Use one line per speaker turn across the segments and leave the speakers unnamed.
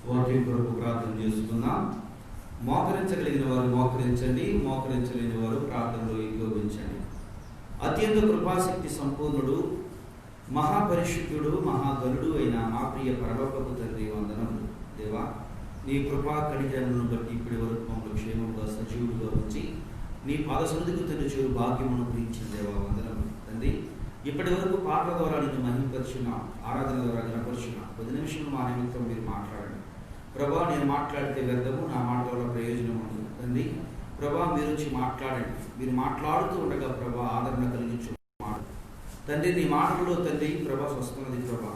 వాక్యం కొరకు ప్రార్థన చేసుకుందాం. మోకరించగలిగిన వారు మోకరించండి, మోకరించలేని వారు ప్రార్థనలో ఏకోపించండి. అత్యంత కృపాశక్తి సంపూర్ణుడు, మహాపరిశుద్ధుడు, మహాగణుడు అయిన మా ప్రియ పరలోకపు తండ్రి వందనములు. దేవా, నీ కృపా కనికరములను బట్టి ఇప్పటి వరకు మమ్మల్ని క్షేమంగా సజీవుడుగా ఉంచి నీ పాద సన్నిధికి తెలుచు భాగ్యమును గురించిన దేవా వందనములు. తండ్రి, ఇప్పటి వరకు పాటల ద్వారా నిన్ను మహిమపరిచిన, ఆరాధన ద్వారా గణపరిచిన 10 నిమిషాలు మా నిమిత్తం మీరు మాట్లాడండి ప్రభా. నేను మాట్లాడితే వ్యర్థము, నా మాట వల్ల ప్రయోజనం ఉండదు. తండ్రి ప్రభా, మీరు వచ్చి మాట్లాడండి. మీరు మాట్లాడుతూ ఉండగా ప్రభా ఆదరణ కలిగించు మాట తండ్రి. నీ మాటలలో తండ్రి ప్రభా స్వస్థనది ప్రభా.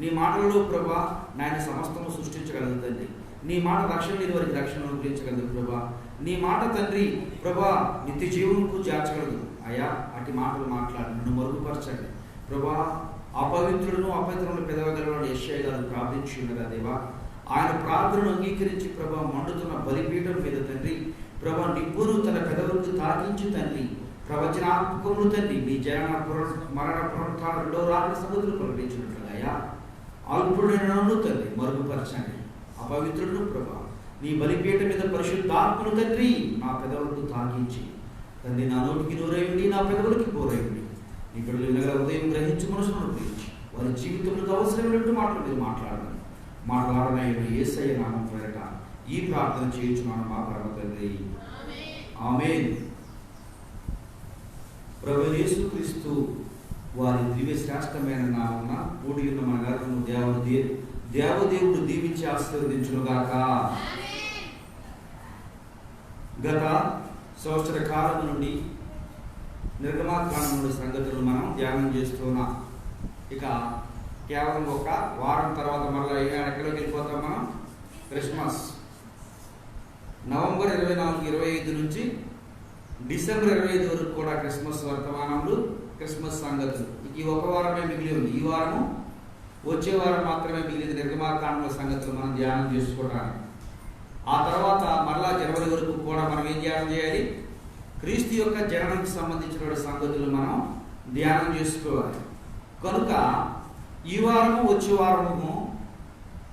నీ మాటలలో ప్రభా నాయన సమస్తము సృష్టించగలదు తండ్రి. నీ మాట రక్షణ లేని వారికి రక్షణ అనుగ్రహించగలదు ప్రభా. నీ మాట తండ్రి ప్రభా నిత్య జీవనకు చేర్చగలదు అయ్యా. అటు మాటలు మాట్లాడి నన్ను మరుగుపరచండి ప్రభా. అపవిత్రులను అపవిత్రులను పెదవగలవాడు యెషయా గారు ప్రార్థించి ఉండగా దేవా, ఆయన ప్రార్థనను అంగీకరించి ప్రభా మండుతున్న బలిపీఠం మీద తండ్రి ప్రభా నిప్పును తన పెదవులకు తాకించి తండ్రి ప్రవచనాత్మకములు తండ్రి మీ జనన మరణ పునరుత్థాన రెండవ రాకడ సముద్రం ప్రకటించినట్లుగా అయ్యా అల్పుడైనను తండ్రి మరుగుపరచండి. అపవిత్రులను ప్రభా నీ బలిపీఠం మీద పరిశుద్ధాత్మను తండ్రి నా పెదవులకు తాకించి తండ్రి నా నోటికి నూరేయండి, నా పెదవులకి పోరేయండి. నీ బిడ్డలు వినగల ఉదయం గ్రహించి మనసును అనుగ్రహించి వారి జీవితంలో అవసరమైనట్టు మాటలు మీరు మాట్లాడండి. మాట్లాడనైన యేసయ్య నామం పేరట ఈ ప్రార్థన చేయించున్నాను మా పరమ తండ్రి, ఆమేన్. ప్రభువైన యేసుక్రీస్తు వారి దివ్య శ్రేష్టమైన నామమున కూడి ఉన్న మన గారును దేవదేవుడు దీవించి ఆశీర్వదించునుగాక. గత సంవత్సర కాలం నుండి నిర్గమాకాండ సంగతులు మనం ధ్యానం చేస్తున్నాం. ఇక కేవలం ఒక వారం తర్వాత మళ్ళీ ఎక్కడికి వెళ్ళిపోతాం మనం? క్రిస్మస్. నవంబర్ 24, 25 నుంచి డిసెంబర్ 25 వరకు కూడా క్రిస్మస్ వర్తమానములు, క్రిస్మస్ సంగతులు. ఈ ఒక వారమే మిగిలి ఉంది. ఈ వారము వచ్చే వారం మాత్రమే మిగిలింది నిర్గమాకాండ సంగతులు మనం ధ్యానం చేసుకోవడానికి. ఆ తర్వాత మళ్ళా జనవరి వరకు కూడా మనం ఏం ధ్యానం చేయాలి? క్రీస్తు యొక్క జననానికి సంబంధించిన సంగతులు మనం ధ్యానం చేసుకోవాలి. కనుక ఈ వారము వచ్చే వారము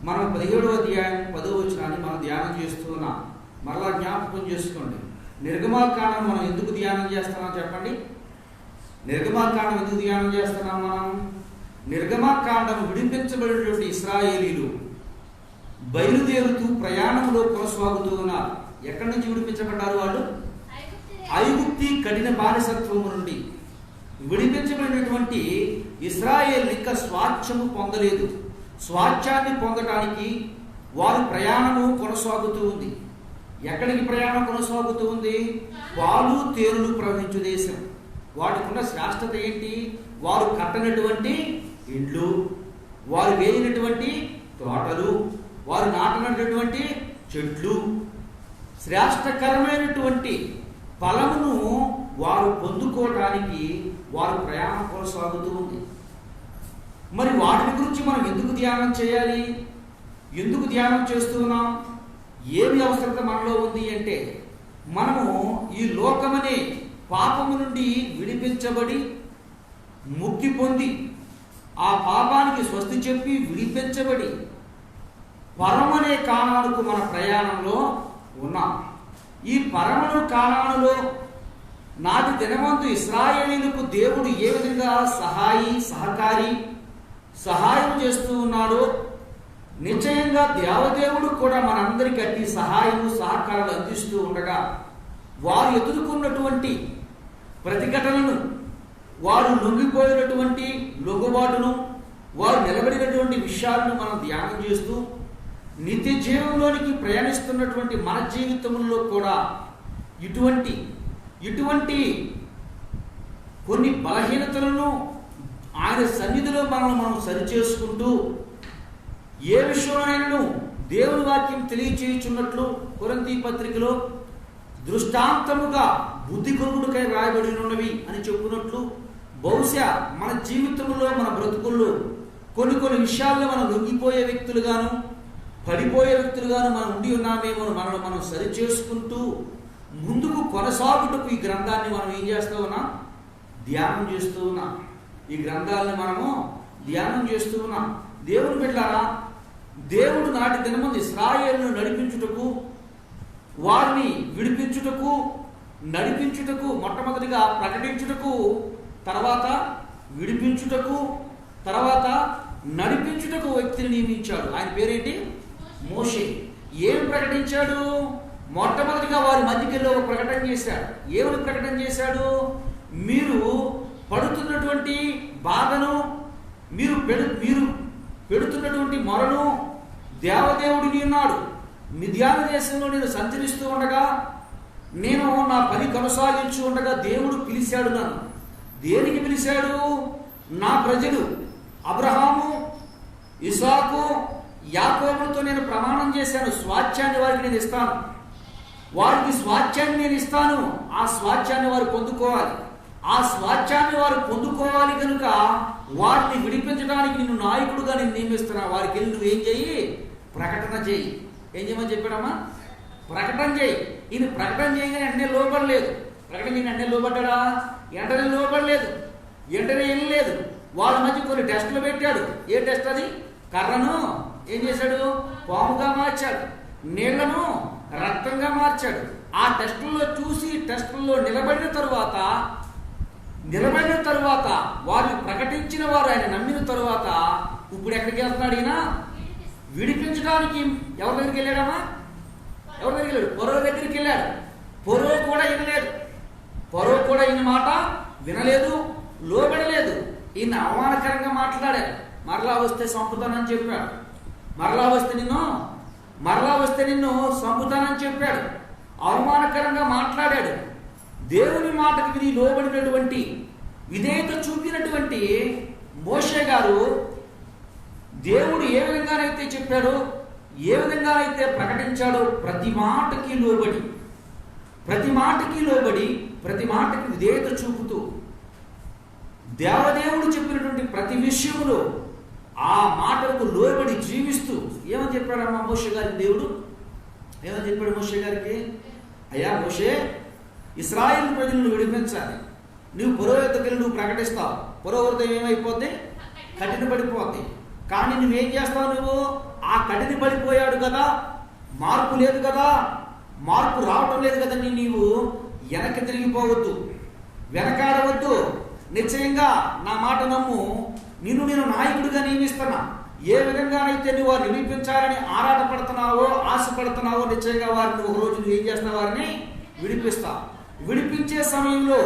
మనం 17వ అధ్యాయం 10వ వచనాన్ని మనం ధ్యానం చేస్తున్నాం. మరలా జ్ఞాపకం చేసుకోండి, నిర్గమాకాండం మనం ఎందుకు ధ్యానం చేస్తున్నాం చెప్పండి? నిర్గమాకాండం ఎందుకు ధ్యానం చేస్తున్నాం మనం? నిర్గమాకాండం విడిపించబడినటువంటి ఇశ్రాయేలీలు బయలుదేరుతూ ప్రయాణంలో కొనసాగుతూ ఉన్నారు. ఎక్కడి నుంచి విడిపించబడ్డారు వాళ్ళు? ఐగుప్తి కఠిన బానిసత్వము నుండి విడిపించబడినటువంటి ఇశ్రాయేలు ఇంకా స్వాస్థ్యము పొందలేదు. స్వాస్థ్యాన్ని పొందడానికి వారి ప్రయాణము కొనసాగుతూ ఉంది. ఎక్కడికి ప్రయాణం కొనసాగుతూ ఉంది? పాలు తేనెలు ప్రవహించు దేశం. వాటికి ఉన్న శ్రేష్టత ఏంటి? వారు కట్టనటువంటి ఇండ్లు, వారు వేయినటువంటి తోటలు, వారు నాటినటువంటి చెట్లు, శ్రేష్టకరమైనటువంటి ఫలమును వారు పొందుకోవడానికి వారు ప్రయాణం కొనసాగుతూ ఉంది. మరి వాటి గురించి మనం ఎందుకు ధ్యానం చేయాలి? ఎందుకు ధ్యానం చేస్తున్నాం? ఏమి అవసరత మనలో ఉంది అంటే, మనము ఈ లోకమనే పాపము నుండి విడిపించబడి ముక్తి పొంది ఆ పాపానికి స్వస్తి చెప్పి విడిపించబడి పరమనే కానానుకు మన ప్రయాణంలో ఉన్నాం. ఈ పరమను కానానులో నాటి దినమందు ఇశ్రాయేలీలకు దేవుడు ఏ విధంగా సహాయం చేస్తూ ఉన్నాడో, నిశ్చయంగా దేవదేవుడు కూడా మనందరికీ అట్టి సహాయము సహకారాలు అందిస్తూ ఉండగా వారు ఎదుర్కొన్నటువంటి ప్రతిఘటనను, వారు లొంగిపోయినటువంటి లొంగుబాటును, వారు నిలబడినటువంటి విషయాలను మనం ధ్యానం చేస్తూ నిత్య జీవంలోనికి ప్రయాణిస్తున్నటువంటి మన జీవితంలో కూడా ఇటువంటి కొన్ని బలహీనతలను ఆయన సన్నిధిలో మనం సరిచేసుకుంటూ ఏ విషయంలోనైనా దేవుని వాక్యం తెలియచేయుచున్నట్లు కొరింథీ పత్రికలో దృష్టాంతముగా బుద్ధి కొనుగుడుకై రాయబడి ఉన్నవి అని చెప్పుకున్నట్లు, బహుశా మన జీవితంలో మన బ్రతుకుల్లో కొన్ని విషయాల్లో మనం లొంగిపోయే వ్యక్తులుగాను పడిపోయే వ్యక్తులుగాను మనం ఉండి ఉన్నామేమో మనల్ని మనం సరిచేసుకుంటూ ముందుకు కొనసాగుటకు ఈ గ్రంథాన్ని మనం ఏం చేస్తూ ఉన్నాం? ధ్యానం చేస్తూ ఉన్నాం. ఈ గ్రంథాలను మనము ధ్యానం చేస్తూ ఉన్నాం. దేవుని బిడ్డలారా, దేవుడు నాటి దినమందు ఇశ్రాయేలును నడిపించుటకు, వారిని విడిపించుటకు, నడిపించుటకు, మొట్టమొదటిగా ప్రకటించుటకు, తర్వాత విడిపించుటకు, తర్వాత నడిపించుటకు వ్యక్తిని నియమించాడు. ఆయన పేరేంటి? మోషే. ఏం ప్రకటించాడు? మొట్టమొదటిగా వారి మధ్యకెళ్ళి ఒక ప్రకటన చేశాడు. ఏమని ప్రకటన చేశాడు? మీరు పడుతున్నటువంటి బాధను, మీరు పెడుతున్నటువంటి మొరను దేవదేవుడు ఉన్నాడు. మిద్యాను దేశంలో నేను సంచరిస్తూ ఉండగా, నేను నా పని కొనసాగించు ఉండగా దేవుడు పిలిచాడు నన్ను. దేనికి పిలిచాడు? నా ప్రజలు అబ్రహాము, ఇసాకు, యాకోబులతో నేను ప్రమాణం చేశాను, స్వాస్థ్యాన్ని వారికి నేను ఇస్తాను, వారికి స్వాస్థ్యాన్ని నేను ఇస్తాను. ఆ స్వాస్థ్యాన్ని వారు పొందుకోవాలి. ఆ స్వాస్థ్యాన్ని వారు పొందుకోవాలి కనుక వారిని విడిపించడానికి నిన్ను నాయకుడుగా నేను నియమిస్తున్నా. వారికి వెళ్ళి నువ్వేం చెయ్యి? ప్రకటన చేయి. ఏం చేయమని చెప్పాడమ్మా? ప్రకటన చేయి. ఈయన ప్రకటన చేయగానే వెంటనే లోబడలేదు. ప్రకటన చేయగానే వెంటనే లోబడ్డా? వెంటనే లోబడలేదు, వెంటనే వెళ్ళలేదు. వాళ్ళ మధ్య కొన్ని టెస్టులు పెట్టాడు. ఏ టెస్ట్ అది? కర్రను ఏం చేశాడు? పాముగా మార్చాడు, నీళ్లను రక్తంగా మార్చాడు. ఆ టెస్టుల్లో చూసి, టెస్టుల్లో నిలబడిన తరువాత వారు ప్రకటించిన వారు ఆయన నమ్మిన తరువాత ఇప్పుడు ఎక్కడికి వెళ్తున్నాడు? ఈయన విడిపించడానికి ఎవరి దగ్గరికి వెళ్ళాడమ్మా? ఎవరి దగ్గరికి వెళ్ళాడు? పొరో దగ్గరికి వెళ్ళాడు. పొరో కూడా వినలేదు. పొరో కూడా ఈయన మాట వినలేదు, లోబడలేదు. ఈయన అవమానకరంగా మాట్లాడాడు. మరలా వస్తే చంపుతానని చెప్పాడు. మరలా వస్తే నిన్ను చంపుతానని చెప్పాడు. అవమానకరంగా మాట్లాడాడు. దేవుని మాటకి విని లోబడినటువంటి, విధేయత చూపినటువంటి మోషే గారు దేవుడు ఏ విధంగానైతే చెప్పాడో, ఏ విధంగానైతే ప్రకటించాడో ప్రతి మాటకి లోబడి, ప్రతి మాటకి విధేయత చూపుతూ, దేవదేవుడు చెప్పినటువంటి ప్రతి విషయంలో ఆ మాటలకు లోబడి జీవిస్తూ ఏమని చెప్పాడమ్మా మోషే గారికి? దేవుడు ఏమని చెప్పాడు మోషే గారికి? అయ్యా మోషే, ఇశ్రాయేలు ప్రజలను విడిపించాలి. నువ్వు పురోహితుడికి నువ్వు ప్రకటిస్తావు. పురోహితుడు ఏమైపోద్ది? కఠినపడిపోద్ది. కానీ నువ్వేం చేస్తావు? నువ్వు ఆ కఠినపడిపోయాడు కదా, మార్పు లేదు కదా, మార్పు రావటం లేదు కదా, నీవు వెనక్కి తిరిగిపోవద్దు, వెనకాడవద్దు. నిశ్చయంగా నా మాట నమ్ము. నేను నాయకుడిగా నియమిస్తున్నా. ఏ విధంగానైతే నువ్వు వారిని విడిపించాలని ఆరాటపడుతున్నావో, ఆశపడుతున్నావో, నిశ్చయంగా వారిని ఒక రోజు నువ్వు ఏం చేస్తావు? వారిని విడిపిస్తావు. విడిపించే సమయంలో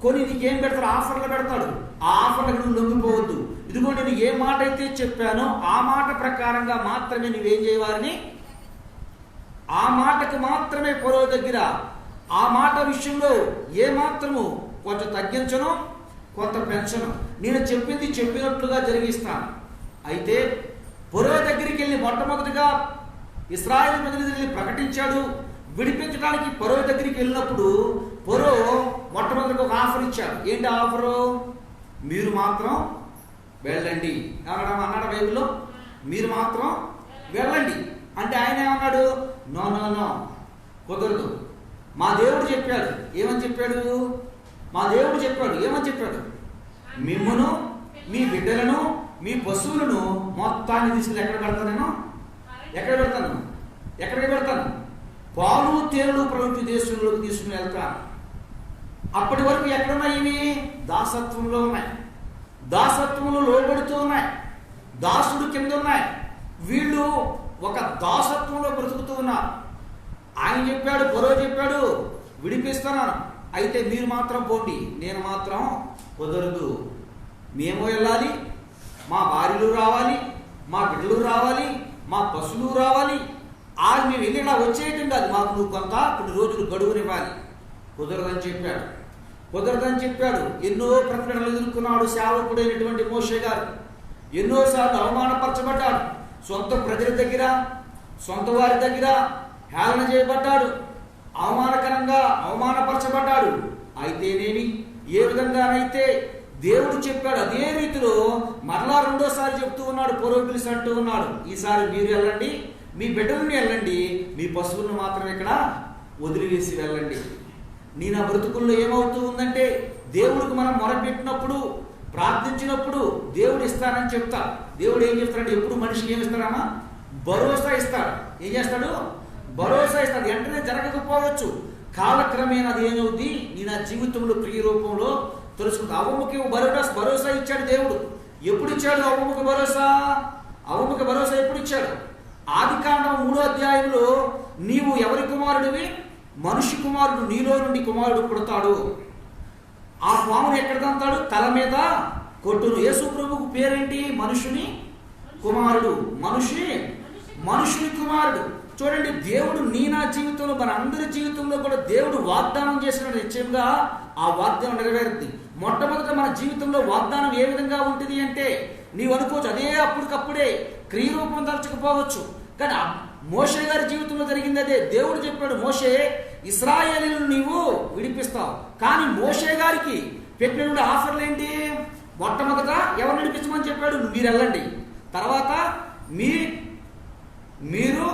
కొన్ని నీకేం పెడతాడు? ఆఫర్లు పెడతాడు. ఆ ఆఫర్లకు నువ్వు లొంగిపోవద్దు. ఇదిగో నేను ఏ మాట అయితే చెప్పానో ఆ మాట ప్రకారంగా మాత్రమే నువ్వేం చేయవారిని, ఆ మాటకు మాత్రమే పొరవ దగ్గర ఆ మాట విషయంలో ఏ మాత్రము కొంచెం తగ్గించను, కొంత పెంచను. నేను చెప్పింది చెప్పినట్లుగా జరిగిస్తాను. అయితే పొరవ దగ్గరికి వెళ్ళి మొట్టమొదటిగా ఇశ్రాయేలు ప్రజలు ప్రకటించాడు. విడిపించడానికి పొరవ దగ్గరికి వెళ్ళినప్పుడు పొరో మొట్టమొదటిగా ఒక ఆఫర్ ఇచ్చాడు. ఏంటి ఆఫరు? మీరు మాత్రం వెళ్ళండి అన్నాడు బైబిల్లో. మీరు మాత్రం వెళ్ళండి అంటే ఆయన ఏమన్నాడు? నో నో నో, కుదరదు. మా దేవుడు చెప్పాడు. ఏమని చెప్పాడు? మా దేవుడు చెప్పాడు. ఏమని చెప్పాడు? మిమ్మును, మీ బిడ్డలను, మీ పశువులను మొత్తాన్ని తీసుకుని ఎక్కడికి పెడతాను? పాలు తేనెలు ప్రవృత్తి దేశంలోకి తీసుకుని వెళ్తాను. అప్పటి వరకు ఎక్కడున్నాయి? ఇవి దాసత్వంలో ఉన్నాయి. దాసత్వంలో లోబడుతూ ఉన్నాయి. దాసుడు కింద ఉన్నాయి. వీళ్ళు ఒక దాసత్వంలో బ్రతుకుతూ ఉన్నారు. ఆయన చెప్పాడు, పొరవ చెప్పాడు, విడిపిస్తున్నాను. అయితే మీరు మాత్రం పోండి, నేను మాత్రం కుదరదు. మేము వెళ్ళాలి, మా భార్యలు రావాలి, మా బిడ్డలు రావాలి, మా పశువులు రావాలి. మేము వెళ్ళి ఇలా వచ్చేయటం కాదు, మాకు నువ్వు కొన్ని రోజులు గడువునివ్వాలి. కుదరదని చెప్పాడు. ఎన్నో ప్రకటనలు ఎదుర్కొన్నాడు సేవకుడైనటువంటి మోషే గారు. ఎన్నోసార్లు అవమానపరచబడ్డాడు. సొంత ప్రజల దగ్గర, సొంత వారి దగ్గర హేళన చేయబడ్డాడు. అవమానకరంగా అవమానపరచబడ్డాడు. అయితేనేమి, ఏ విధంగానైతే దేవుడు చెప్పాడు అదే రీతిలో మరలా రెండోసారి చెప్తూ ఉన్నాడు. పొరవ పిలిచి అంటూ ఉన్నాడు, ఈసారి మీరు వెళ్ళండి, మీ బిడ్డలను వెళ్ళండి, మీ పశువులను మాత్రం ఇక్కడ వదిలివేసి వెళ్ళండి. నేను ఆ బ్రతుకుల్లో ఏమవుతూ ఉందంటే, దేవుడికి మనం మొరపెట్టినప్పుడు, ప్రార్థించినప్పుడు దేవుడు ఇస్తానని చెప్తా. దేవుడు ఏం చెప్తాడంటే, ఎప్పుడు మనిషికి ఏమి ఇస్తాడమ్మా? భరోసా ఇస్తాడు. ఏం చేస్తాడు? భరోసా ఇస్తాడు. వెంటనే జరగకపోవచ్చు, కాలక్రమేణా అది ఏమవుద్ది, నీ నా జీవితంలో క్రియ రూపంలో తెలుసుకుంటా. అవ్వమ్మకి భరోసా ఇచ్చాడు దేవుడు. ఎప్పుడు ఇచ్చాడు అవ్వమ్మకి భరోసా? అవ్వమ్మకి భరోసా ఎప్పుడు ఇచ్చాడు? ఆదికాండం 3వ అధ్యాయంలో, నీవు ఎవరి కుమారుడివి? మనిషి కుమారుడు, నీలో నుండి కుమారుడు పుడతాడు, ఆ పామును ఎక్కడ తంతాడు? తల మీద కొట్టును. యేసు ప్రభువుకు పేరేంటి? మనుషుని కుమారుడు. మనుషుని కుమారుడు. చూడండి, దేవుడు నీ నా జీవితంలో, మన అందరి జీవితంలో కూడా దేవుడు వాగ్దానం చేసిన నిశ్చయంగా ఆ వాగ్దానం నెరవేరుద్ది. మొట్టమొదట మన జీవితంలో వాగ్దానం ఏ విధంగా ఉంటుంది అంటే, నీవు అనుకోవచ్చు అదే అప్పటికప్పుడే క్రియరూపం దాల్చకపోవచ్చు, కానీ మోషే గారి జీవితంలో జరిగింది అదే. దేవుడు చెప్పాడు, మోషే ఇశ్రాయేలీయులను నీవు విడిపిస్తావు. కానీ మోషే గారికి పెట్టిన ఆఫర్లు ఏంటి? మొట్టమొదట ఎవరు నడిపించమని చెప్పాడు? మీరు వెళ్ళండి. తర్వాత మీరు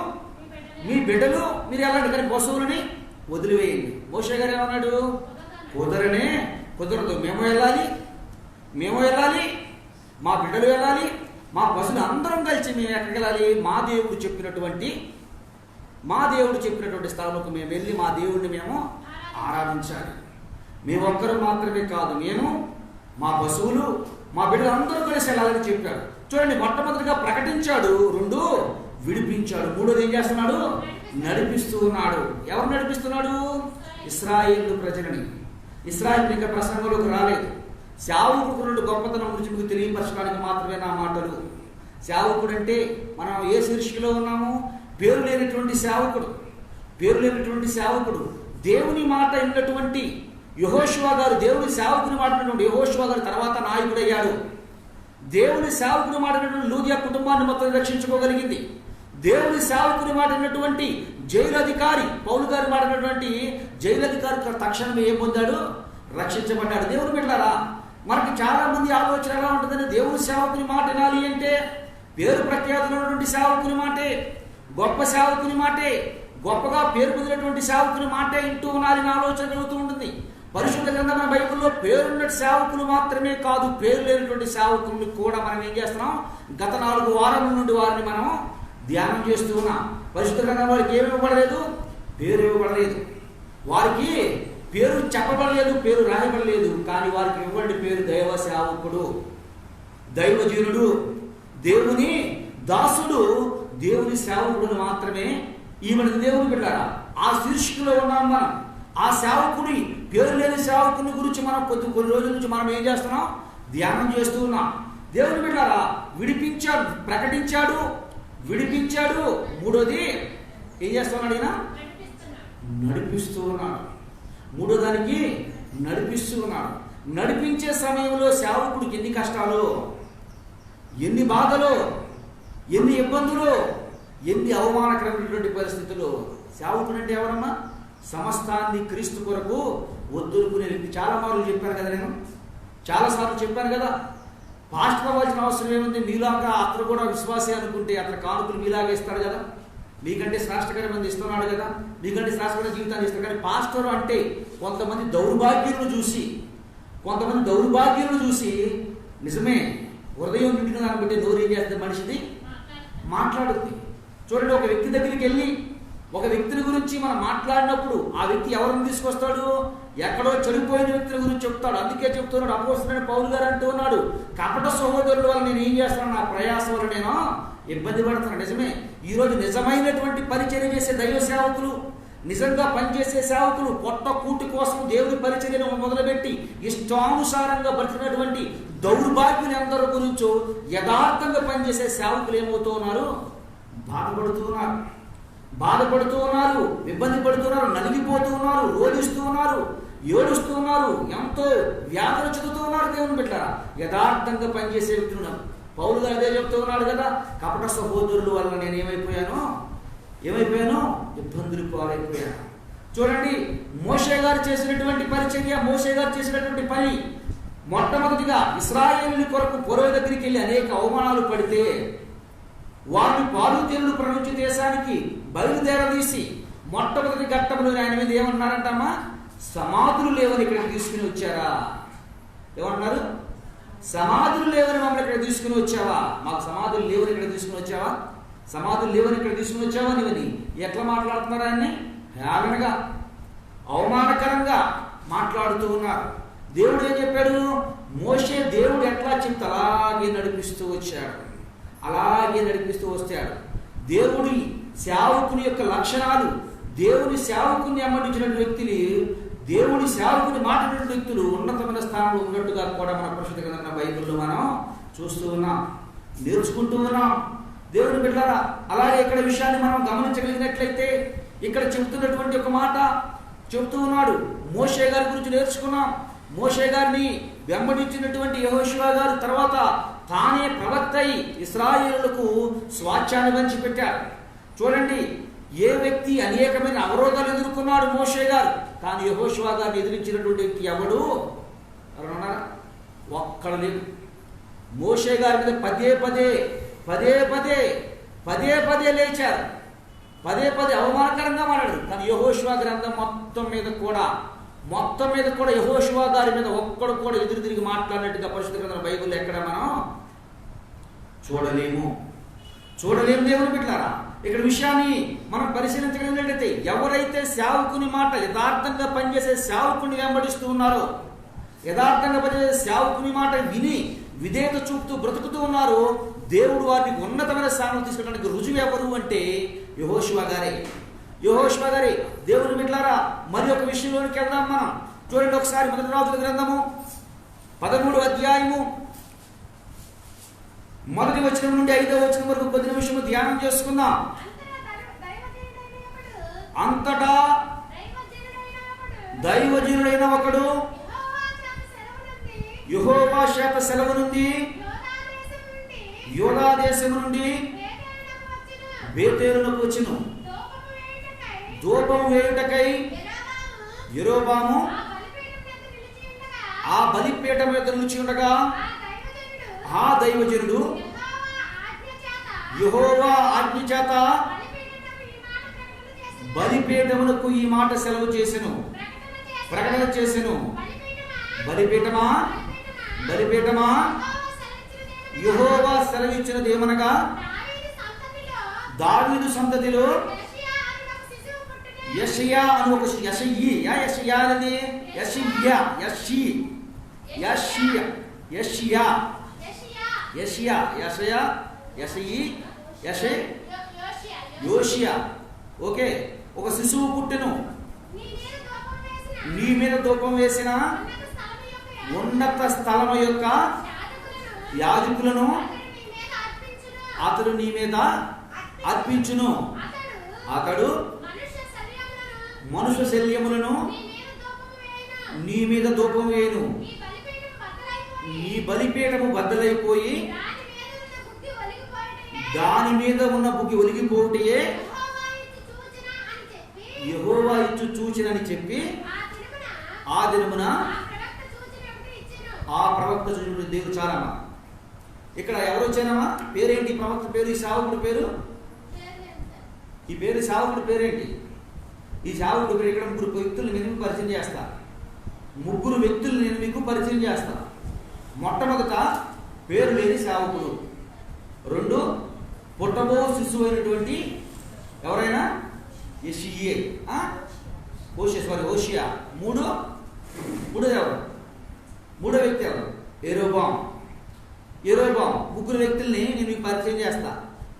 మీ బిడ్డలు మీరు వెళ్ళండి, కానీ పశువులని వదిలివేయండి. మోషే గారు ఏమన్నాడు? కుదరదు, మేము వెళ్ళాలి, మా బిడ్డలు వెళ్ళాలి, మా పశువులు అందరం కలిసి మేము ఎక్కడికి వెళ్ళాలి? మా దేవుడు చెప్పినటువంటి స్థలంలోకి మేము వెళ్ళి మా దేవుడిని మేము ఆరాధించాలి. మేము ఒక్కరు మాత్రమే కాదు, మేము, మా పశువులు, మా బిడ్డలు అందరూ కలిసి వెళ్ళాలని చెప్పాడు. చూడండి, మొట్టమొదటిగా ప్రకటించాడు, 2 విడిపించాడు, 3వది ఏం చేస్తున్నాడు? నడిపిస్తూ ఉన్నాడు. ఎవరు నడిపిస్తున్నాడు? ఇశ్రాయేలు ప్రజలని. ఇశ్రాయేలు ఇంకా ప్రసంగంలోకి రాలేదు. సేవకుడు 2 గొప్పతనం గురించి మీకు తెలియపరచడానికి మాత్రమే నా మాటలు. సేవకుడు అంటే మనం ఏ శీర్షికలో ఉన్నాము? పేరు లేనటువంటి సేవకుడు. దేవుని మాట విన్నటువంటి యెహోషువ గారు, దేవుని సేవకుని మాట విన్నటువంటి యెహోషువ గారు తర్వాత నాయకుడయ్యాడు. దేవుని సేవకుని మాట విన్నటువంటి లూదియా కుటుంబాన్ని మొత్తం రక్షించుకోగలిగింది. దేవుని సేవకుని మాట విన్నటువంటి జైలు అధికారి, పౌలు గారి మాట విన్నటువంటి జైలు అధికారి తక్షణమే ఏం పొందాడు? రక్షించబడ్డాడు. దేవుని బిడ్డలారా, మనకి చాలా మంది ఆలోచన ఎలా ఉంటుందని, దేవుని సేవకుని మాట వినాలి అంటే పేరు ప్రఖ్యాతులు ఉన్నటువంటి సేవకుని మాటే, గొప్ప సేవకుని మాటే, గొప్పగా పేరు పొందినటువంటి సేవకుని మాటే ఇంటూ ఉన్నారని ఆలోచన కలుగుతూ ఉంటుంది. పరిశుద్ధ గ్రంథమైన బైబిల్లో పేరున్న సేవకులు మాత్రమే కాదు, పేరు లేనటువంటి సేవకుల్ని కూడా మనం ఏం చేస్తున్నాం? గత 4 వారాల నుండి వారిని మనం ధ్యానం చేస్తూ ఉన్నాం. పరిశుద్ధ గ్రంథం వారికి ఏమి ఇవ్వబడలేదు? పేరు ఇవ్వబడలేదు, వారికి పేరు చెప్పబడలేదు, పేరు రాయబడలేదు. కానీ వారికి ఇవ్వండి పేరు దైవ సేవకుడు, దైవజనుడు, దేవుని దాసుడు, దేవుని సేవకుడు మాత్రమే ఈమెను దేవుని బిడ్డారా. ఆ శీర్షికలో ఉన్నాం మనం. ఆ సేవకుడి, పేరు లేని సేవకుని గురించి మనం కొన్ని రోజుల నుంచి మనం ఏం చేస్తున్నాం? ధ్యానం చేస్తూ ఉన్నాం. దేవుని బిడ్డారా, ప్రకటించాడు, విడిపించాడు, 3వది ఏం చేస్తున్నాడు? ఈయన నడిపిస్తూ ఉన్నాడు. 3వ దానికి నడిపిస్తూ ఉన్నాడు. నడిపించే సమయంలో సేవకుడికి ఎన్ని కష్టాలు, ఎన్ని బాధలు, ఎన్ని ఇబ్బందులు, ఎన్ని అవమానకరమైనటువంటి పరిస్థితులు. సేవకుడు అంటే ఎవరమ్మా? సమస్తాన్ని క్రీస్తు కొరకు వదులుకునే వ్యక్తి. చాలా మార్లు చెప్పాను కదా, నేను చాలాసార్లు చెప్పాను కదా. పాస్టర్ అవ్వాల్సిన అవసరం ఏముంది? మీలాగా అతను కూడా విశ్వాసే అనుకుంటే అతను కానుకలు మీలాగా ఇస్తాడు కదా, మీకంటే శ్రేష్టకరమైన ఇస్తున్నాడు కదా, మీకంటే శ్రేష్టమైన జీవితాన్ని ఇస్తాడు. కానీ పాస్టర్ అంటే కొంతమంది దౌర్భాగ్యులను చూసి నిజమే హృదయం నిండిన దాన్ని బట్టి నోరు ఏం చేస్తుంది? మనిషిది మాట్లాడుతుంది. చూడండి, ఒక వ్యక్తి దగ్గరికి వెళ్ళి ఒక వ్యక్తిని గురించి మనం మాట్లాడినప్పుడు ఆ వ్యక్తి ఎవరిని తీసుకొస్తాడు? ఎక్కడో చెడిపోయిన వ్యక్తిని గురించి చెప్తాడు. అందుకే చెప్తున్నాడు అపోస్తలుడైన పౌలు గారు అంటూ ఉన్నాడు, కపట సహోదరుల వల్ల నేను ఏం చేస్తున్నాను? నా ప్రయాసం వల్ల నేను ఇబ్బంది పడుతున్నాను. నిజమే, ఈరోజు నిజమైనటువంటి పరిచర్య చేసే దైవ సేవకులు, నిజంగా పనిచేసే సేవకులు పొట్ట కూటి కోసం దేవుని పరిచర్యను మొదలుపెట్టి ఇష్టానుసారంగా బతికినటువంటి దౌర్భాగ్యులు ఎందరో గురించో యథార్థంగా పనిచేసే సేవకులు ఏమవుతూ ఉన్నారు? బాధపడుతూ ఉన్నారు, ఇబ్బంది పడుతున్నారు, నలిగిపోతూ ఉన్నారు, రోధిస్తూ ఉన్నారు, ఏడుస్తూ ఉన్నారు, ఎంతో వ్యాధులు చెందుతూ ఉన్నారు. దేవుని బిడ్డలారా, యథార్థంగా పనిచేసే వ్యక్తులు పౌలు గారు అదే చెప్తూ ఉన్నాడు కదా, కపట సహోదరుల వల్ల నేను ఏమైపోయాను? ఇబ్బందులు పాలైపోయాను. చూడండి, మోషే గారు చేసినటువంటి పరిచర్య, మోషే గారు చేసినటువంటి పని, మొట్టమొదటిగా ఇశ్రాయేలు కొరకు పొరవ దగ్గరికి వెళ్ళి అనేక అవమానాలు పడితే వారిని పాలు తేలుడు ప్రపంచ దేశానికి బయలుదేరదీసి మొట్టమొదటి ఘట్టంలో ఆయన మీద ఏమన్నారంటమ్మా? సమాధులు లేవని ఇక్కడికి తీసుకుని వచ్చారా? ఏమన్నారు? సమాధులు లేవని మమ్మల్ని ఇక్కడ తీసుకుని వచ్చావా? మాకు సమాధులు లేవని ఇక్కడ తీసుకుని వచ్చావా? సమాధులు లేవని ఇక్కడ తీసుకుని వచ్చావా నీవని ఎట్లా మాట్లాడుతున్నారా అని హేళనగా అవమానకరంగా మాట్లాడుతూ ఉన్నారు. దేవుడు ఏం చెప్పాడు? మోషే దేవుడు ఎట్లా చెప్తే అలాగే నడిపిస్తూ వచ్చాడు, అలాగే నడిపిస్తూ వచ్చాడు. దేవుడి సేవకుని యొక్క లక్షణాలు, దేవుని సేవకుని అమ్మడించిన వ్యక్తులు, దేవుడి సేవకుని మాట్లాడిన వ్యక్తులు ఉన్నతమైన స్థానంలో ఉన్నట్టుగా కూడా మన పరిశుద్ధ గ్రంథమైన బైబిల్లో మనం చూస్తూ ఉన్నాం, నేర్చుకుంటూ ఉన్నాం. దేవుని బిడ్డలారా, అలాగే ఇక్కడ విషయాన్ని మనం గమనించగలిగినట్లయితే ఇక్కడ చెబుతున్నటువంటి ఒక మాట చెబుతూ ఉన్నాడు. మోషే గారి గురించి నేర్చుకున్నాం. మోషే గారిని వెంబడించినటువంటి యెహోషువ గారు తర్వాత తానే ప్రవక్త అయి ఇశ్రాయేలులకు స్వాస్థ్యాన్ని పంచిపెట్టాడు. చూడండి, ఏ వ్యక్తి అనేకమైన అవరోధాలు ఎదుర్కొన్నాడు మోషే గారు, కానీ యెహోషువ గారిని ఎదిరించినటువంటి వ్యక్తి ఎవడు? ఒక్కడు లేదు. మోషే గారి మీద పదే పదే లేచారు, పదే అవమానకరంగా మాట్లాడారు. కానీ యెహోషువ గ్రంథం మొత్తం మీద కూడా యెహోషువ గారి మీద ఒక్కడు కూడా ఎదురు తిరిగి మాట్లాడినట్టుగా పరిశుద్ధ గ్రంథం బైబిల్ ఎక్కడ మనం చూడలేము. దేవుని బిడ్డలారా, ఇక్కడ విషయాన్ని మనం పరిశీలించగలిగినట్లయితే ఎవరైతే సేవకుని మాట యథార్థంగా పనిచేసే సేవకుని వెంబడిస్తూ ఉన్నారో, యథార్థంగా పనిచేసే సేవకుని మాట విని విధేయత చూపుతూ బ్రతుకుతూ ఉన్నారో, దేవుడు వారిని ఉన్నతమైన స్థానం తీసుకెళ్ళడానికి రుజువు ఎవరు అంటే యెహోషువ గారే. దేవుని బిడ్డలారా, మరి ఒక విషయంలోనికి వెళ్దాం మనం. చూడండి ఒకసారి మొదటి రాజుల గ్రంథము 13వ అధ్యాయము 1వ వచనం నుండి 5వ వచనం వరకు 10 నిమిషములు ధ్యానం చేసుకుందాం. అంతటా దైవజనుడైన ఒకడు యెహోవా చేత సెలవు నుండి యోదా దేశము నుండి బేతేలునకు వచ్చెను. ధూపం వేయుటకై యెరోబాము ఆ బలిపీఠం మీద నిలిచి ఉండగా ఆ దైవజనుడు యెహోవా ఆజ్ఞ చేత బలిపీఠమునకు ఈ మాట సెలవు చేసెను, ప్రకటన చేసెను. బలిపీఠమా యెహోవా సెలవిచ్చినది ఏమనగా, దావీదు సంతతిలో యెషయా అను ఒక యోషియా ఓకే, ఒక శిశువు పుట్టెను. నీ మీద ధూపం వేసిన ఉన్నత స్థలము యొక్క యాజకులను అతడు నీ మీద అర్పించును. అతడు మనుష్య శల్యములను నీ మీద ధూపం వేయును. నీ బలిపీఠము బద్దలైపోయి దాని మీద ఉన్న బుగ్గి ఒలిగిపోవటయే యెహోవా ఇచ్చు చూచినని చెప్పి ఆ దినమున ఆ ప్రవక్త చూచిన దేవుడు. చాలమ్మా, ఇక్కడ ఎవరు వచ్చారమ్మా? పేరేంటి? ప్రవక్త పేరు, ఈ సేవకుడి పేరు, ఈ పేరు సేవకుడి పేరేంటి? ఈ సేవకుడి పేరు. ఇక్కడ ముగ్గురు వ్యక్తులు నేను మీకు పరిచయం చేస్తా. మొట్టమొదట పేరు లేని సేవకుడు, 2 పుట్టబో శిశువు అయినటువంటి ఎవరైనా ఓషియా. మూడో వ్యక్తి ఎవరు? యెరోబాం. ముగ్గురు వ్యక్తుల్ని నేను మీకు పరిచయం చేస్తా.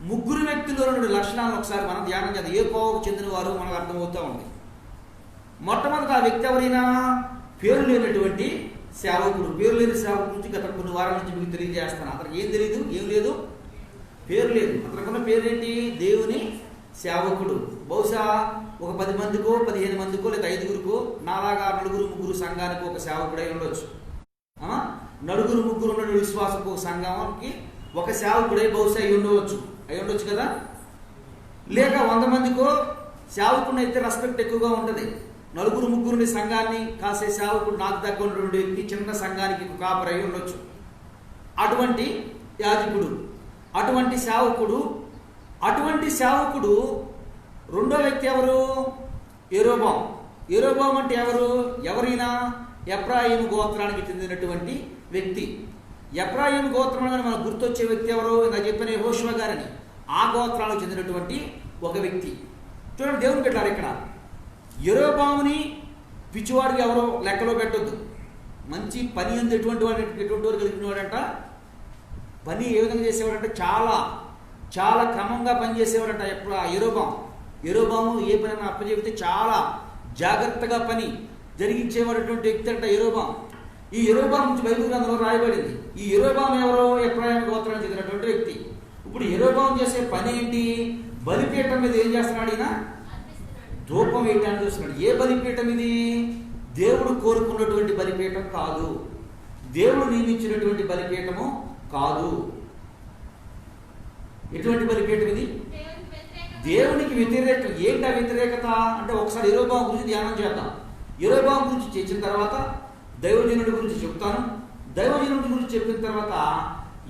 ముగ్గురు వ్యక్తుల్లో 2 లక్షణాలను ఒకసారి మనం ధ్యానం చేద్దాం. ఏ కోవకు చెందిన వారు మనకు అర్థమవుతూ ఉంది. మొట్టమొదటి ఆ వ్యక్తి ఎవరైనా పేరు లేనటువంటి సేవకుడు. పేరు లేని సేవకుడు నుంచి గత కొన్ని వారాల నుంచి మీకు తెలియజేస్తాను. అతనికి ఏం తెలియదు, ఏం లేదు, పేరు లేదు. అతనికున్న పేరేంటి? దేవుని సేవకుడు. బహుశా ఒక 10 మందికో 15 మందికో లేదా 5గురికో, నాలాగా 4-3 సంఘానికి ఒక సేవకుడై ఉండొచ్చు. 4-3 ఉన్న విశ్వాసపు సంఘానికి ఒక సేవకుడై బహుశా అయి ఉండవచ్చు కదా. లేక 100 మందికో సేవకుడిని అయితే రెస్పెక్ట్ ఎక్కువగా ఉంటుంది. 4-3 సంఘాన్ని కాసే సేవకుడు నాకు దగ్గర ఉన్నటువంటి వ్యక్తి చిన్న సంఘానికి కాపరై ఉండొచ్చు. అటువంటి యాజకుడు, అటువంటి సేవకుడు. రెండో వ్యక్తి ఎవరు? యెరోబాం అంటే ఎవరైనా ఎఫ్రాయిము గోత్రానికి చెందినటువంటి వ్యక్తి. ఎఫ్రాయిము గోత్రం మనకు గుర్తొచ్చే వ్యక్తి ఎవరు? నాకు చెప్పిన యెహోషువ గారని.
ఆ గోత్రాలకు చెందినటువంటి ఒక వ్యక్తి. చూడండి, దేవుని పెట్టారు ఇక్కడ. యెరోబాముని పిచ్చివాడికి ఎవరో లెక్కలో పెట్టొద్దు. మంచి పని అంది ఎటువంటి వాడు కలిగిన వాడంట. పని ఏ విధంగా చేసేవాడంటే చాలా చాలా క్రమంగా పనిచేసేవాడంట. ఎప్పుడు ఆ యెరోబాము ఏ పని అప్పచెబితే చాలా జాగ్రత్తగా పని జరిగించేవాడటువంటి వ్యక్తి అంట యెరోబాము. ఈ యెరోబాము నుంచి బైబిల్ గ్రంథంలో రాయబడింది. ఈ యెరోబాము ఎవరో ఎఫ్రాయిము గోత్రానికి చెందినటువంటి వ్యక్తి. ఇప్పుడు యెరోబాము చేసే పని ఏంటి? బలిపీఠం మీద ఏం చేస్తున్నాడు? ఈయన ధూపం వేయటానికి చూస్తున్నాడు. ఏ బలిపీఠం ఇది? దేవుడు కోరుకున్నటువంటి బలిపీఠం కాదు, దేవుడు నియమించినటువంటి బలిపీఠము కాదు. ఎటువంటి బలిపీఠం ఇది? దేవునికి వ్యతిరేకం. ఏంటి ఆ వ్యతిరేకత అంటే, ఒకసారి యెరోబాము గురించి ధ్యానం చేద్దాం. యెరోబాము గురించి చేసిన తర్వాత దైవజనుడి గురించి చెప్తాను. దైవజనుడి గురించి చెప్పిన తర్వాత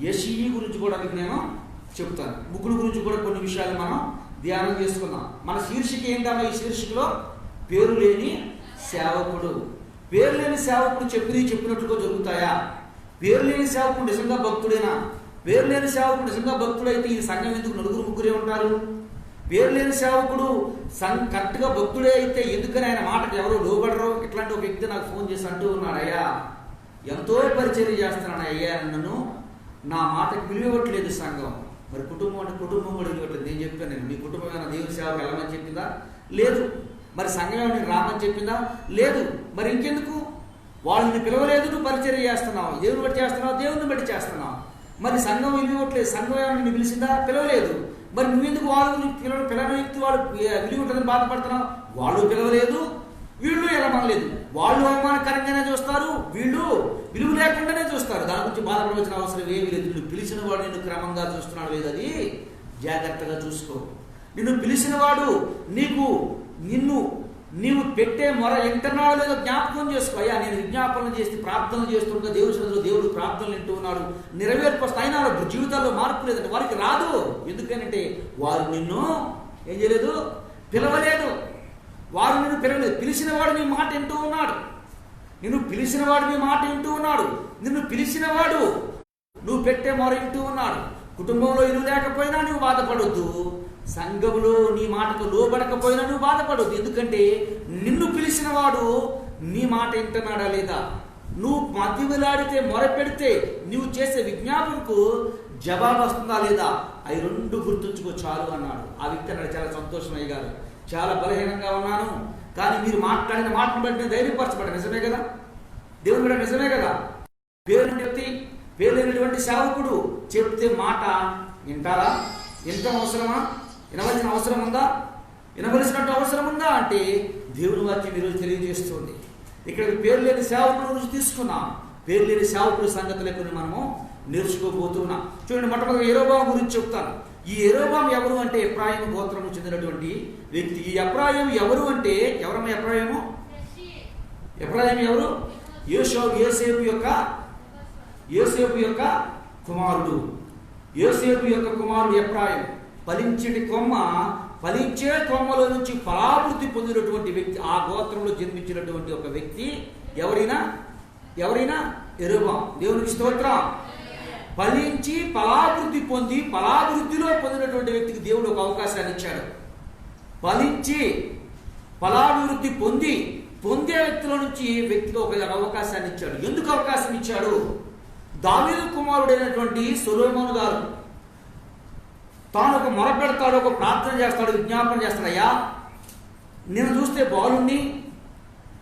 యెషయి గురించి కూడా మీకు నేను చెప్తాను. ముగ్గురు గురించి కూడా కొన్ని విషయాలు మనం ధ్యానం చేసుకుందాం. మన శీర్షిక ఏంటమ్మా? ఈ శీర్షికలో పేరు లేని సేవకుడు. పేరు లేని సేవకుడు చెప్పినట్లుగా జరుగుతాయా? పేరు లేని సేవకుడు నిజంగా భక్తుడేనా? పేరు లేని సేవకుడు నిజంగా భక్తుడైతే ఈ సంఘం ఎందుకు నలుగురు ముగ్గురే ఉంటారు? పేరు లేని సేవకుడు కరెక్ట్గా భక్తుడే అయితే ఎందుకని ఆయన మాటకు ఎవరు లోబడరు? ఇట్లాంటి ఒక వ్యక్తి నాకు ఫోన్ చేసి అంటూ ఉన్నాడు, అయ్యా ఎంతో పరిచర్య చేస్తున్నాను అయ్యా, నన్ను నా మాటకు విలువట్లేదు సంఘం. మరి కుటుంబం అంటే కుటుంబం కూడా విలువట్లేదు. నేను చెప్పాను, నేను మీ కుటుంబం ఏమైనా దేవుని సేవకు వెళ్ళమని చెప్పిందా? లేదు. మరి సంఘం ఏమైనా రామని చెప్పిందా? లేదు. మరి ఇంకెందుకు? వాళ్ళని పిలవలేదు, నువ్వు పరిచర్య చేస్తున్నావు. దేవుని బట్టి చేస్తున్నావు, దేవుని బట్టి చేస్తున్నావు. మరి సంఘం విలువట్లేదు, సంఘం ఏమైనా నిన్ను పిలిచిందా? పిలవలేదు. మరి నువ్వెందుకు వాళ్ళు పిలవని వ్యక్తి వాళ్ళు విలువట్లేదని బాధపడుతున్నావు? వాళ్ళు పిలవలేదు, వీళ్ళు ఎలమనలేదు. వాళ్ళు అవమానకరంగానే చూస్తారు, వీళ్ళు విలువ లేకుండానే చూస్తారు. దాని గురించి బాధపడవలసిన అవసరం ఏమీ లేదు. నిన్ను పిలిచిన వాడు నిన్ను క్రమంగా చూస్తున్నాడు లేదు, అది జాగ్రత్తగా చూసుకో. నిన్ను పిలిచిన వాడు నీవు పెట్టే మొర వింటున్నాడో లేదో జ్ఞాపకం చేసుకో. అయ్యా నేను విజ్ఞాపనలు చేసి ప్రార్థనలు చేస్తుండగా దేవుడు ప్రార్థనలు వింటూ ఉన్నాడు, నెరవేర్పు వస్తాయి. అయినా జీవితాల్లో మార్పు లేదంటే వారికి రాదు. ఎందుకంటే వారు నిన్ను ఏం చేయలేదు, పిలవలేదు. వారు నిన్ను పిలవలేదు. పిలిచిన వాడు నీ మాట వింటూ ఉన్నాడు. నిన్ను పిలిచిన వాడు నీ మాట వింటూ ఉన్నాడు. నిన్ను పిలిచిన వాడు నువ్వు పెట్టే మొర వింటూ ఉన్నాడు. కుటుంబంలో ఇల్లు లేకపోయినా నువ్వు బాధపడొద్దు. సంఘములో నీ మాటకు లోబడకపోయినా నువ్వు బాధపడొద్దు. ఎందుకంటే నిన్ను పిలిచిన వాడు నీ మాట వింటున్నాడా లేదా? నువ్వు మధ్యలాడితే మొర పెడితే నువ్వు చేసే విజ్ఞాపనకు జవాబు వస్తుందా లేదా? అవి రెండు గుర్తుంచుకో చాలు అన్నాడు. ఆ వ్యక్తి అన్నాడు, చాలా సంతోషం అయ్య గారు, చాలా బలహీనంగా ఉన్నాను, కానీ మీరు మాట్లాడిన మాటను బట్టి నేను ధైర్యపరచబడ్డా. నిజమే కదా? దేవుని కూడా నిజమే కదా? పేరు లేనటువంటి సేవకుడు చెప్తే మాట వింటారా? వినటం అవసరమా? వినవలసిన అవసరం ఉందా? వినవలసినట్టు అవసరం ఉందా అంటే దేవుని వాక్యం ఈరోజు తెలియజేస్తుంది. ఇక్కడ పేరు లేని సేవకుల గురించి తీసుకున్నాం. పేరు లేని సేవకుల సంగతులు కొన్ని మనము నేర్చుకోబోతున్నాం. చూడండి, మొట్టమొదటి యెరోబాము గురించి చెప్తాను. ఈ యెరోబాము ఎవరు అంటే ఎఫ్రాయిము గోత్రము చెందినటువంటి వ్యక్తి. ఈ ఎఫ్రాయిము ఎవరు అంటే ఎవరమ్మా? ఎఫ్రాయిము ఎవరు? యోసేపు యొక్క కుమారుడు. యోసేపు యొక్క కుమారుడు ఎఫ్రాయిము. ఫలించటి కొమ్మ, ఫలించే కొమ్మలో నుంచి ఫలాభివృద్ధి పొందినటువంటి వ్యక్తి. ఆ గోత్రంలో జన్మించినటువంటి ఒక వ్యక్తి ఎవరైనా యెరోబాము. దేవునికి స్తోత్రం. ఫలించి ఫలాభివృద్ధి పొంది ఫలాభివృద్ధిలో పొందినటువంటి వ్యక్తికి దేవుడు ఒక అవకాశాన్ని ఇచ్చాడు. ఫలించి ఫలాభివృద్ధి పొందే వ్యక్తిలో నుంచి వ్యక్తికి ఒక అవకాశాన్ని ఇచ్చాడు. ఎందుకు అవకాశం ఇచ్చాడు? దావీదు కుమారుడైనటువంటి సొలొమోను గారు తాను ఒక మొర పెడతాడు, ఒక ప్రార్థన చేస్తాడు, విజ్ఞాపన చేస్తాడు. అయ్యా నేను చూస్తే బాలుణ్ణి,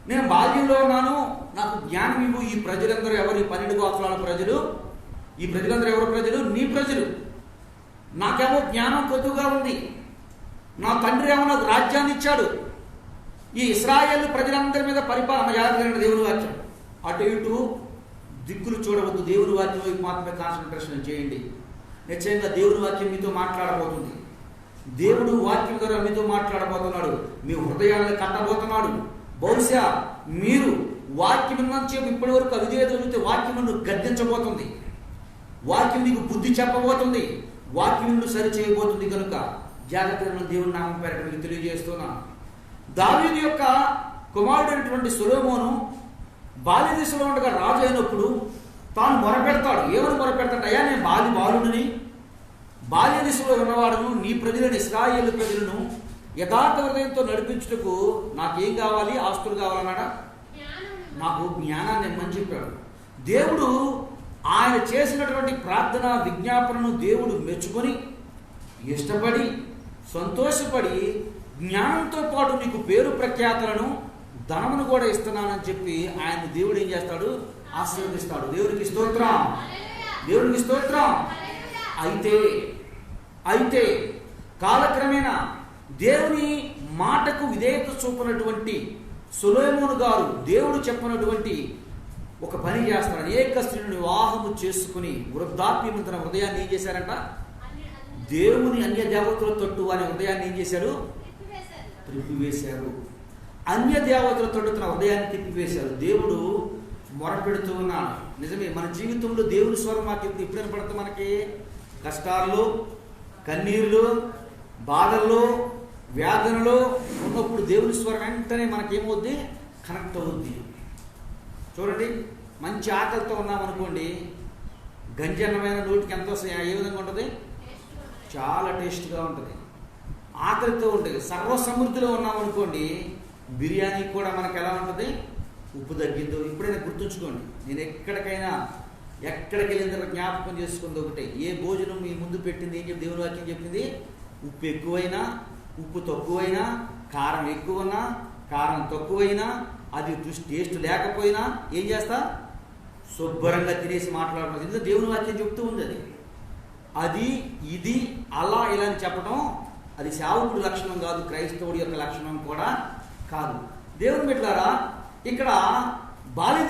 నేను బాల్యంలో ఉన్నాను, నాకు జ్ఞానం ఇవ్వు. ఈ ప్రజలందరూ ఎవరు? ఈ 12 గోత్రాల ప్రజలు. ఈ ప్రజలందరూ ఎవరు ప్రజలు? నీ ప్రజలు. నాకేమో జ్ఞానం కొద్దుగా ఉంది. నా తండ్రి ఏమో నాకు రాజ్యాన్ని ఇచ్చాడు. ఈ ఇశ్రాయేలు ప్రజలందరి మీద పరిపాలన చేయాలని దేవుని వాక్యం. అటు ఇటు దిక్కులు చూడవద్దు, దేవుని వాక్యం వైపు మాత్రమే కాన్సన్ట్రేషన్ చేయండి. నిశ్చయంగా దేవుని వాక్యం మీతో మాట్లాడబోతుంది. దేవుడు వాక్యం ద్వారా మీతో మాట్లాడబోతున్నాడు. మీ హృదయాలను కట్టబోతున్నాడు. బహుశా మీరు వాక్యం నుంచి ఇప్పటి వరకు అవిధేయత చూస్తే వాక్యం నిన్ను గద్దించబోతుంది. వాక్యం నీకు బుద్ధి చెప్పబోతుంది. వాక్యం నిన్ను సరి చేయబోతుంది. కనుక జాగ్రత్తగా దేవుని నామం పేరట మీకు తెలియజేస్తున్నాను. దావీదు యొక్క కుమారుడైనటువంటి సొలొమోను బాల్య దశలో ఉండగా రాజు అయినప్పుడు తాను మొరపెడతాడు. ఏమని మొరపెడతాడు? అయ్యా నేను బాలుడిని, బాల్య దశలో ఉన్నవాడును నీ ప్రజలను ఇశ్రాయేలు ప్రజలను యథార్థ హృదయంతో నడిపించుటకు నాకేం కావాలి? ఆస్తులు కావాలన్నాడా? నాకు జ్ఞానాన్ని ఇమ్మని చెప్పాడు. దేవుడు ఆయన చేసినటువంటి ప్రార్థన విజ్ఞాపనను దేవుడు మెచ్చుకొని ఇష్టపడి సంతోషపడి జ్ఞానంతో పాటు నీకు పేరు ప్రఖ్యాతలను ధనమును కూడా ఇస్తున్నానని చెప్పి ఆయన దేవుడు ఏం చేస్తాడు? ఆశీర్వదిస్తాడు. దేవునికి స్తోత్రం, దేవునికి స్తోత్రం. అయితే కాలక్రమేణా దేవుని మాటకు విధేయత చూపినటువంటి సొలొమోను గారు దేవుడు చెప్పినటువంటి ఒక పని చేస్తాడు. అనేక స్త్రీలను వివాహము చేసుకుని వృద్ధాప్యం తన హృదయాన్ని ఏం చేశారంట? దేవుని అన్య దేవతల తట్టు అనే హృదయాన్ని ఏం చేశారు? త్రిప్పివేశారు. అన్య దేవతల తట్టు తన హృదయాన్ని తిప్పివేశారు. దేవుడు మొరపెడుతూ ఉన్నాడు. నిజమే, మన జీవితంలో దేవుని స్వరం మాకు ఎప్పుడైనా పడుతుంది? మనకి కష్టాల్లో, కన్నీళ్ళు, బాధల్లో, వ్యాధులలో ఉన్నప్పుడు దేవుని స్వరం వెంటనే మనకేమవుద్ది? కనెక్ట్ అవుద్ది. చూడండి, మంచి ఆకలితో ఉన్నామనుకోండి, గంజన్నమైన నోటికి ఎంతో ఏ విధంగా ఉంటుంది? చాలా టేస్ట్గా ఉంటుంది. ఆకలితో ఉంటుంది. సర్వసమృద్ధిలో ఉన్నామనుకోండి, బిర్యానీ కూడా మనకు ఎలా ఉంటుంది? ఉప్పు తగ్గిందో. ఇప్పుడైనా గుర్తుంచుకోండి, నేను ఎక్కడికి వెళ్ళిన తర్వాత జ్ఞాపకం చేసుకుంది ఒకటే, ఏ భోజనం మీ ముందు పెట్టింది ఏం చెప్పి దేవుని వాక్యం చెప్పింది? ఉప్పు ఎక్కువైనా, ఉప్పు తక్కువైనా, కారం ఎక్కువైనా, కారం తక్కువైనా, అది టేస్ట్ లేకపోయినా ఏం చేస్తా? శుభ్రంగా తినేసి మాట్లాడడం. ఎందుకంటే దేవుని వాక్యం చెప్తూ ఉంది. అది ఇది అలా ఇలా అని చెప్పడం అది సేవకుడి లక్షణం కాదు, క్రైస్తవుడి యొక్క లక్షణం కూడా కాదు. దేవుని బిడ్డలారా, ఇక్కడ బాల్య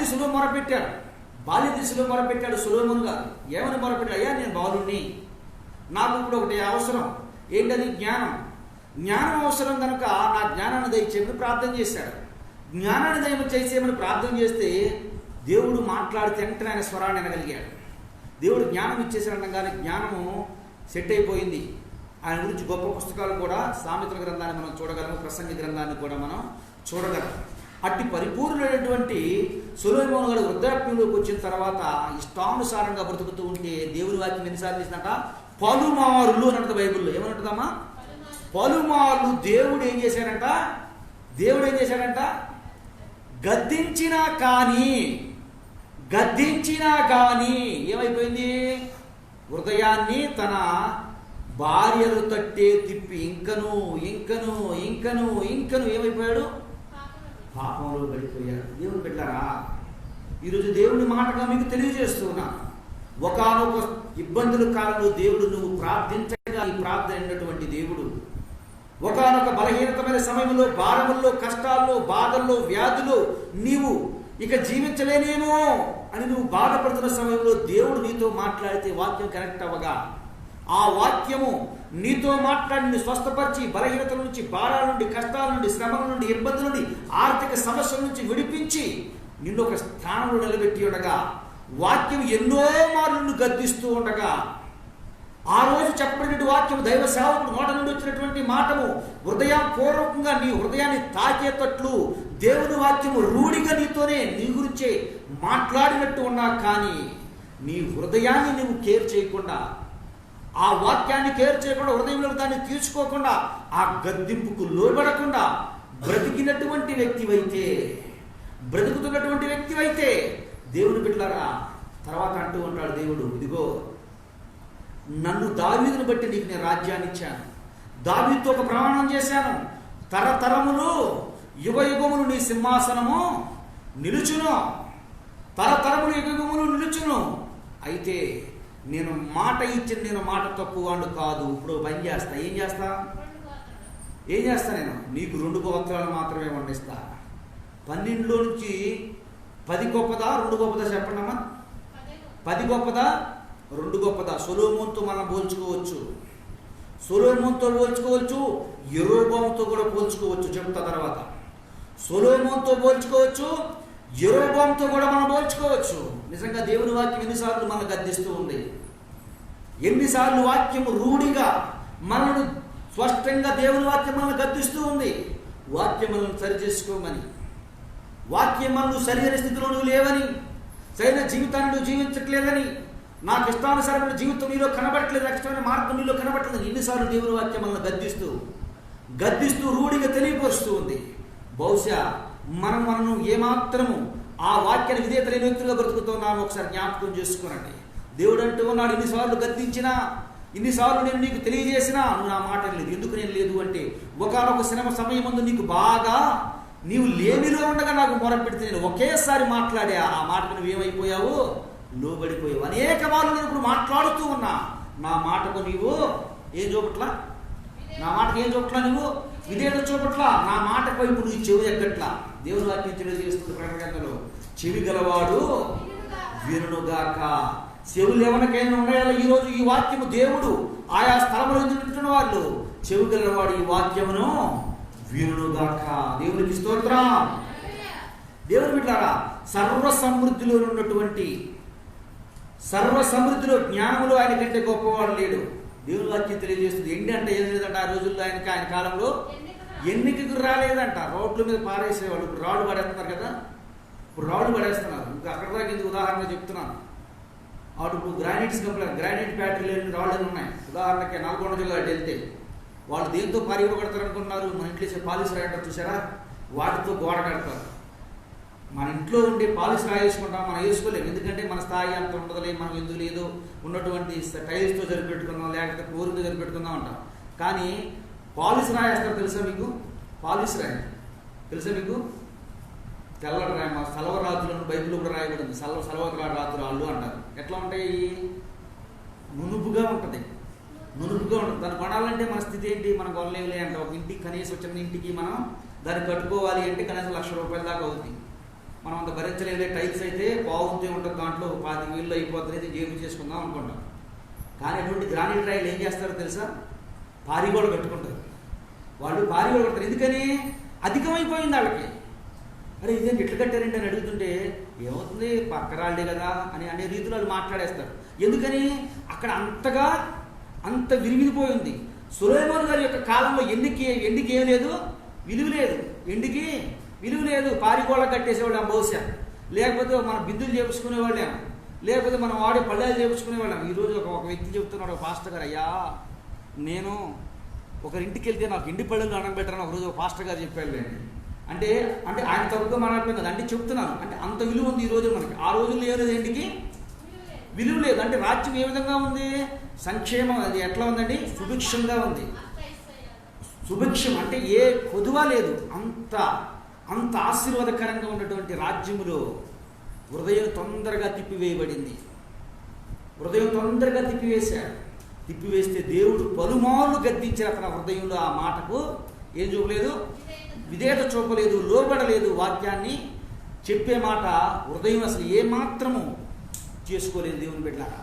దశలో మొరపెట్టాడు సొలొమోను గారు. ఏమని మొరపెట్టాడు? అయ్యా, నేను బాలుణ్ణి, నాకు ఇప్పుడు ఒకటి అవసరం. ఏంటది? జ్ఞానం అవసరం కనుక నా జ్ఞానాన్ని దయచేయమని ప్రార్థన చేశాడు. జ్ఞానాన్ని దయచేయమని ప్రార్థన చేస్తే దేవుడు మాట్లాడితే వెంటనే ఆయన స్వరాన్ని వినగలిగాడు. దేవుడు జ్ఞానం ఇచ్చేసాడనగానే జ్ఞానము సెట్ అయిపోయింది. ఆయన గురించి గొప్ప పుస్తకాలు కూడా, సామెతల గ్రంథాన్ని మనం చూడగలము, ప్రసంగి గ్రంథాన్ని కూడా మనం చూడగలం. అట్టి పరిపూర్ణమైనటువంటి సొలొమోను గారు వృద్ధాప్యంలోకి వచ్చిన తర్వాత ఇష్టానుసారంగా బ్రతుకుతూ ఉంటే దేవుని వాక్యం ఎన్నిసార్లు చేసినట? పలుమారులు అని అంటుంది బైబిల్లో. ఏమంటుందమ్మా? పలుమార్లు దేవుడు ఏం చేశాడంట? గద్దించినా కానీ ఏమైపోయింది? హృదయాన్ని తన భార్యలు తట్టే తిప్పి ఇంకను ఏమైపోయాడు? పాపంలో పడిపోయాడు. దేవుని బిడ్డలారా, ఈరోజు దేవుని మాటగా మీకు తెలియజేస్తున్నా, ఒకానొక ఇబ్బందుల కాలంలో దేవుడు నువ్వు ప్రార్థించగా ఈ ప్రార్థన అయినటువంటి దేవుడు ఒకానొక బలహీనతమైన సమయంలో, భారముల్లో, కష్టాల్లో, బాధల్లో, వ్యాధులు నీవు ఇక జీవించలేనేమో అని నువ్వు బాధపడుతున్న సమయంలో దేవుడు నీతో మాట్లాడితే వాక్యం కనెక్ట్ అవ్వగా ఆ వాక్యము నీతో మాట్లాడి నిన్ను స్వస్థపరిచి బలహీనతల నుంచి, భారాల నుండి, కష్టాల నుండి, శ్రమల నుండి, ఇబ్బందుల నుండి, ఆర్థిక సమస్యల నుంచి విడిపించి నిన్ను ఒక స్థానంలో నిలబెట్టి ఉండగా, వాక్యం ఎన్నో మార్లు గద్దిస్తూ ఉండగా, ఆ రోజు చెప్పబడిన వాక్యం దైవ సేవకుడు నోట నుండి వచ్చినటువంటి మాటము హృదయపూర్వకంగా నీ హృదయాన్ని తాకేటట్లు దేవుని వాక్యము రూఢిగా నీ గురించే మాట్లాడినట్టు ఉన్నా కానీ నీ హృదయాన్ని నువ్వు కేర్ చేయకుండా, ఆ వాక్యాన్ని కేర్ చేయకుండా, హృదయంలో దాన్ని తీర్చుకోకుండా, ఆ గద్దింపుకు లోబడకుండా బ్రతుకుతున్నటువంటి వ్యక్తివైతే దేవుని బిడ్డలారా, తర్వాత అంటూ ఉంటాడు దేవుడు, ఇదిగో నన్ను దావీదును బట్టి నీకు నేను రాజ్యాన్ని ఇచ్చాను, దావీదుతో ఒక ప్రమాణం చేశాను, తరతరములు యుగయుగములు నీ సింహాసనము నిలుచును, తరతరములు యుగయుగములు నిలుచును. అయితే నేను మాట ఇచ్చిన, నేను మాట తక్కువ వాడు కాదు. ఇప్పుడు పని చేస్తా. ఏం చేస్తా నేను? నీకు 2 గోత్రాలు మాత్రమే వండిస్తా. 12లో నుంచి 10 గొప్పదా 2 గొప్పదా చెప్పండి అమ్మా. 10 గొప్పదా 2 గొప్పదా? సొలొమోనుతో మనం పోల్చుకోవచ్చు, యెరోబాముతో కూడా పోల్చుకోవచ్చు. చెప్తా తర్వాత. సొలొమోనుతో పోల్చుకోవచ్చు, యెరోబాముతో కూడా మనం పోల్చుకోవచ్చు. నిజంగా దేవుని వాక్యం ఎన్నిసార్లు మనం గద్దిస్తూ ఉంది, ఎన్నిసార్లు వాక్యము రూఢిగా మనల్ని స్పష్టంగా దేవుని వాక్యం మనల్ని గద్దిస్తూ ఉంది. వాక్యం మనల్ని సరి చేసుకోమని, వాక్యం మనల్ని సరైన స్థితిలో నువ్వు లేవని, సరైన జీవితాన్ని నువ్వు జీవించట్లేదని, నాకు ఇష్టానుసారమైన జీవితం నీలో కనబడట్లేదు, ఇష్టమైన మార్గం నీలో కనబడట్లేదు. ఎన్నిసార్లు దేవుని వాక్యం మనల్ని గద్దిస్తూ రూఢిగా తెలియపరుస్తూ ఉంది. బహుశా మనను ఏమాత్రము ఆ వాక్యాన్ని విధేయత లేని వ్యక్తులుగా బ్రతుకుతున్నాము. ఒకసారి జ్ఞాపకం చేసుకోనండి. దేవుడు అంటూ ఉన్నాడు, ఇన్నిసార్లు గద్దించినా, ఇన్నిసార్లు నేను నీకు తెలియజేసినా నువ్వు నా మాట లేదు. ఎందుకు నేను లేదు అంటే, ఒకనొక శ్రమ సమయం ముందు నీకు బాగా నీవు లేమిలో ఉండగా నాకు మొరపెడితే నేను ఒకేసారి మాట్లాడే ఆ మాటకు నువ్వేమైపోయావు, లోబడిపోయావు. అనేక మార్లు నేను ఇప్పుడు మాట్లాడుతూ ఉన్నా, నా మాటకు నీవు ఏం చూపట్లా, నా మాటకు ఏం చూపట్లా, నువ్వు విధేయత చూపట్లా, నా మాటకు వైపు నువ్వు చెవి ఎక్కట్లా. దేవుని వాక్యం తెలియజేస్తుంది ప్రకటనలో, చెవి గలవాడు వినుగాక. చెవులు ఎవరికైనా ఉన్నాయో ఈరోజు ఈ వాక్యము దేవుడు ఆయా స్థలంలో వింటున్న వాళ్ళు, చెవి గలవాడు ఈ వాక్యమును వినుగాక. దేవునికి స్తోత్రం. దేవుని బిడ్డలారా, సర్వ సమృద్ధిలో జ్ఞానములో ఆయన కంటే గొప్పవాడు లేడు. దేవుని వాక్యం తెలియజేస్తుంది. ఎండి అంటే ఏం లేదంట ఆ రోజుల్లో, ఆయన కాలంలో ఎన్నికకు రాలేదంట. రోడ్ల మీద పారేసేవాళ్ళు. ఇప్పుడు రాళ్ళు పడేస్తున్నారు కదా, ఇప్పుడు రాళ్ళు పడేస్తున్నారు. ఇంకా అక్కడ దాకా ఎందుకు ఉదాహరణ చెప్తున్నాను. అటు ఇప్పుడు గ్రానైట్ ఫ్యాక్టరీలు రాళ్ళు ఉన్నాయి. ఉదాహరణకి నల్గొండ జిల్లా వెళ్తే వాళ్ళు దేంతో పారిపోగడతారు అనుకుంటున్నారు? మన ఇంట్లో పాలిష్ రాయడం చూసారా, వాటితో గోడ కడతారు. మన ఇంట్లో ఉండే పాలిష్ రాయేసుకుంటాం, మనం వేసుకోలేము. ఎందుకంటే మన స్థాయి అంత ఉండదులే, మనం ఎందుకు లేదో ఉన్నటువంటి టైల్స్తో సరిపెట్టుకుందాం, లేకపోతే ఫ్లోర్తో సరిపెట్టుకుందాం అంటాం. కానీ పాలిష్ రాయేస్తారు తెలుసా మీకు? పాలిష్ రాయి తెలుసా మీకు? తెల్లటి రాయి, మా సలవ రాతులను బైబిల్లో కూడా రాయబడింది. సలవ రాతురాళ్ళు అంటారు. ఎట్లా ఉంటాయి? నునుపుగా ఉంటుంది. దాన్ని కొనాలంటే మన స్థితి ఏంటి? మనం కొనలేవులే అంటే, ఒక ఇంటికి కనీసం చిన్న ఇంటికి మనం దాన్ని కట్టుకోవాలి అంటే కనీసం ₹1,00,000 దాకా అవుతుంది. మనం అంత భరించలేదే. టైల్స్ అయితే బాగుంటే ఉంటుంది, దాంట్లో 25,000 అయిపోతుంది, జేబు చేసుకుందాం అనుకుంటాం. కానీ అటువంటి గ్రానైట్ రాయిలు ఏం చేస్తారో తెలుసా? పారిగోడ కట్టుకుంటారు. వాళ్ళు పారిగోడ కడతారు. ఎందుకని? అధికమైపోయింది వాళ్ళకి. అరే ఇదేంటి ఇట్లా కట్టారంటే అని అడుగుతుంటే, ఏమవుతుంది పక్కరాళ్ళే కదా అని అనే రీతిలో వాళ్ళు మాట్లాడేస్తారు. ఎందుకని? అక్కడ అంత విరిగిపోయింది. సొలొమోను గారి యొక్క కాలంలో ఎండికి ఏం లేదు, విలువ లేదు. ఎండికి విలువ లేదు. పారిగోడ కట్టేసేవాళ్ళం బహుశా, లేకపోతే మన బిద్దులు చేపించుకునేవాళ్ళేం, లేకపోతే మనం వాడే పళ్ళాలు చేపించుకునేవాళ్ళం. ఈరోజు ఒక వ్యక్తి చెప్తున్నాడు, ఒక పాస్టర్ గారు, అయ్యా నేను ఒకరింటికి వెళ్తే నాకు ఇంటి పళ్ళలు అన్నం పెట్టారని ఒకరోజు ఒక పాస్టర్ గారు చెప్పాడు. అంటే ఆయన తప్పుగా మాట్లాడటం కదా, అంటే చెప్తున్నాను. అంటే అంత విలువ ఉంది ఈరోజు మనకి. ఆ రోజుల్లో ఏం లేదు, ఎండికి విలువ లేదు. అంటే రాజ్యం ఏ విధంగా ఉంది? సంక్షేమం. అది ఎట్లా ఉందండి? సుభిక్షంగా ఉంది. సుభిక్షం అంటే ఏ కొదువ లేదు. అంత ఆశీర్వాదకరంగా ఉన్నటువంటి రాజ్యములో హృదయం తొందరగా తిప్పివేయబడింది. తిప్పివేస్తే దేవుడు పలుమార్లు గద్దించిన తన హృదయంలో ఆ మాటకు ఏం చూపలేదు? విధేయత చూపలేదు, లోబడలేదు. వాక్యాన్ని చెప్పే మాట హృదయం అసలు ఏమాత్రము చేసుకోలేదు. దేవుని బిడ్డలారా,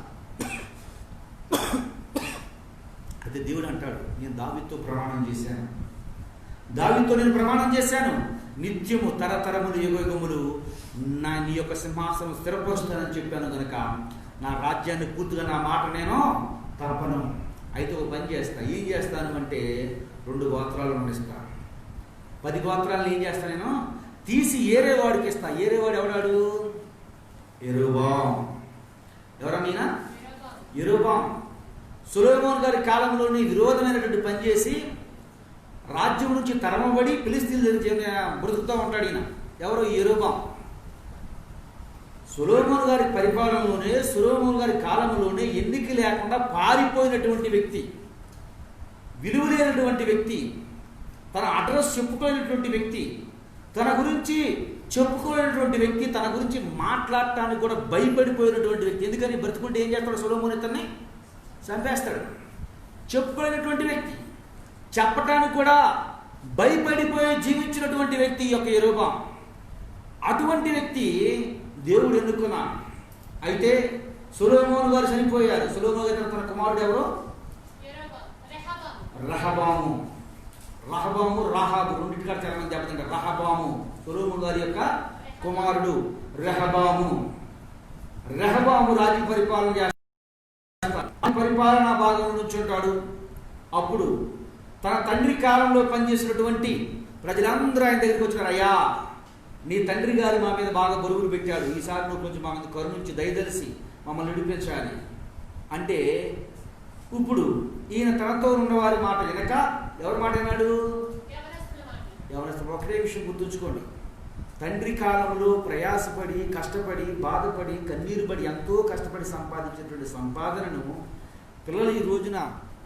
అయితే దేవుడు అంటాడు, నేను దావీదుతో నేను ప్రమాణం చేశాను, నిత్యము తరతరములు యుగయుగములు నీ యొక్క సింహాసనం స్థిరపరుస్తానని చెప్పాను కనుక నా రాజ్యాన్ని పూర్తిగా, నా మాట నేను తప్పను. అయితే ఒక పని చేస్తా. ఏం చేస్తాను అంటే 2 గోత్రాలు ఉండిస్తా. 10 గోత్రాలను ఏం చేస్తా? నేను తీసి ఏరేవాడికి ఇస్తా. ఏరేవాడు ఎవడాడు? యెరోబాము. ఎవరమైనా? యెరోబాము. సొలొమోను గారి కాలంలోని విరోధమైనటువంటి పని చేసి రాజ్యం నుంచి తరమబడి ఫిలిష్తీయుల దగ్గర బ్రతుకుతూ ఉంటాడు ఈయన. ఎవరో? యెరోబాము. సొలొమోను గారి పరిపాలనలోనే, సొలొమోను గారి కాలంలోనే ఎన్నిక లేకుండా పారిపోయినటువంటి వ్యక్తి, విలువ లేనటువంటి వ్యక్తి, తన అడ్రస్ చెప్పుకోలేనటువంటి వ్యక్తి, తన గురించి చెప్పుకోలేనటువంటి వ్యక్తి, తన గురించి మాట్లాడటానికి కూడా భయపడిపోయినటువంటి వ్యక్తి. ఎందుకని? బ్రతుకుంటే ఏం చేస్తాడు? సొలొమోను ఇతన్ని చంపేస్తాడు. చెప్పుకోలేనటువంటి వ్యక్తి, చెప్పటానికి కూడా భయపడిపోయి జీవించినటువంటి వ్యక్తి ఈ యొక్క యెరోబాము. అటువంటి వ్యక్తి దేవుడు ఎన్నుకున్నాడు. అయితే సొలొమోను గారు చనిపోయారు. సొలొమోను గారు తన కుమారుడు ఎవరు? రెహబాము. రాహాబు రెండింటిగా చాలా మంది దెబ్బతింటారు. రెహబాము సొలొమోను గారి యొక్క కుమారుడు రెహబాము. రాజ్య పరిపాలన చేస్తాడు. పరిపాలనా భాగం నుంచి ఉంటాడు. అప్పుడు తన తండ్రి కాలంలో పనిచేసినటువంటి ప్రజలందరూ ఆయన దగ్గరికి వచ్చినారు. అయ్యా, నీ తండ్రి గారు మా మీద బాగా బరువులు పెట్టాడు, ఈసారి నువ్వు కొంచెం మా మీద కరుణించి దయదలిసి మమ్మల్ని విడిపించాలి. అంటే ఇప్పుడు ఈయన తనతో ఉన్నవారి మాట వినక ఎవరి మాట విన్నాడు? యవనస్తులు. ఒకటే విషయం గుర్తుంచుకోండి, తండ్రి కాలంలో ప్రయాసపడి కష్టపడి బాధపడి కన్నీరు పడి ఎంతో కష్టపడి సంపాదించినటువంటి సంపాదనను పిల్లలు ఈ రోజున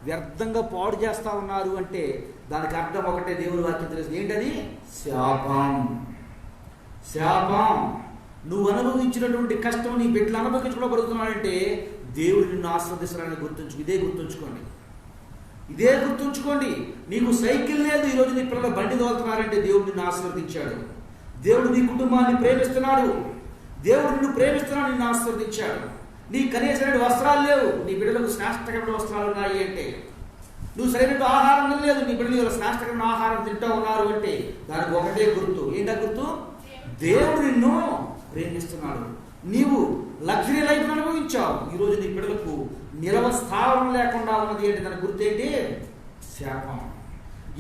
వ్యర్థంగా పాడు చేస్తూ ఉన్నారు అంటే దానికి అర్థం ఒకటే, దేవుని వాక్యం తెలుసు. ఏంటది? శాపం. శాపం. నువ్వు అనుభవించినటువంటి కష్టం నీ బిడ్డలు అనుభవించుకోబడుతున్నాడంటే దేవుడు నిన్ను ఆస్వాదిస్తున్నాడని గుర్తుంచుకోండి. ఇదే గుర్తుంచుకోండి. నీకు సైకిల్ లేదు, ఈరోజు నీ పిల్లలు బండి తోలుతున్నారంటే దేవుడు నిన్ను ఆశీర్వదించాడు. దేవుడు నీ కుటుంబాన్ని ప్రేమిస్తున్నాడు. దేవుడు నిన్ను ప్రేమిస్తున్నాడు, నిన్ను ఆశీర్వదించాడు. నీ కనీసమైన వస్త్రాలు లేవు, నీ బిడ్డలకు శ్రేష్టకరమైన వస్త్రాలు ఉన్నాయి అంటే, నువ్వు సరైన ఆహారం లేదు, నీ బిడ్డలు శ్రేష్టకరమైన ఆహారం తింటూ ఉన్నారు అంటే దానికి ఒకటే గుర్తు. ఏంటా గుర్తు? దేవుడు నిన్ను ప్రేమిస్తున్నాడు. నీవు లగ్జరీ లైఫ్ అనుభవించావు, ఈరోజు నీ బిడ్డలకు నిలవ స్థావరం లేకుండా ఉన్నది ఏంటి? దాని గుర్తేంటి? శాపం.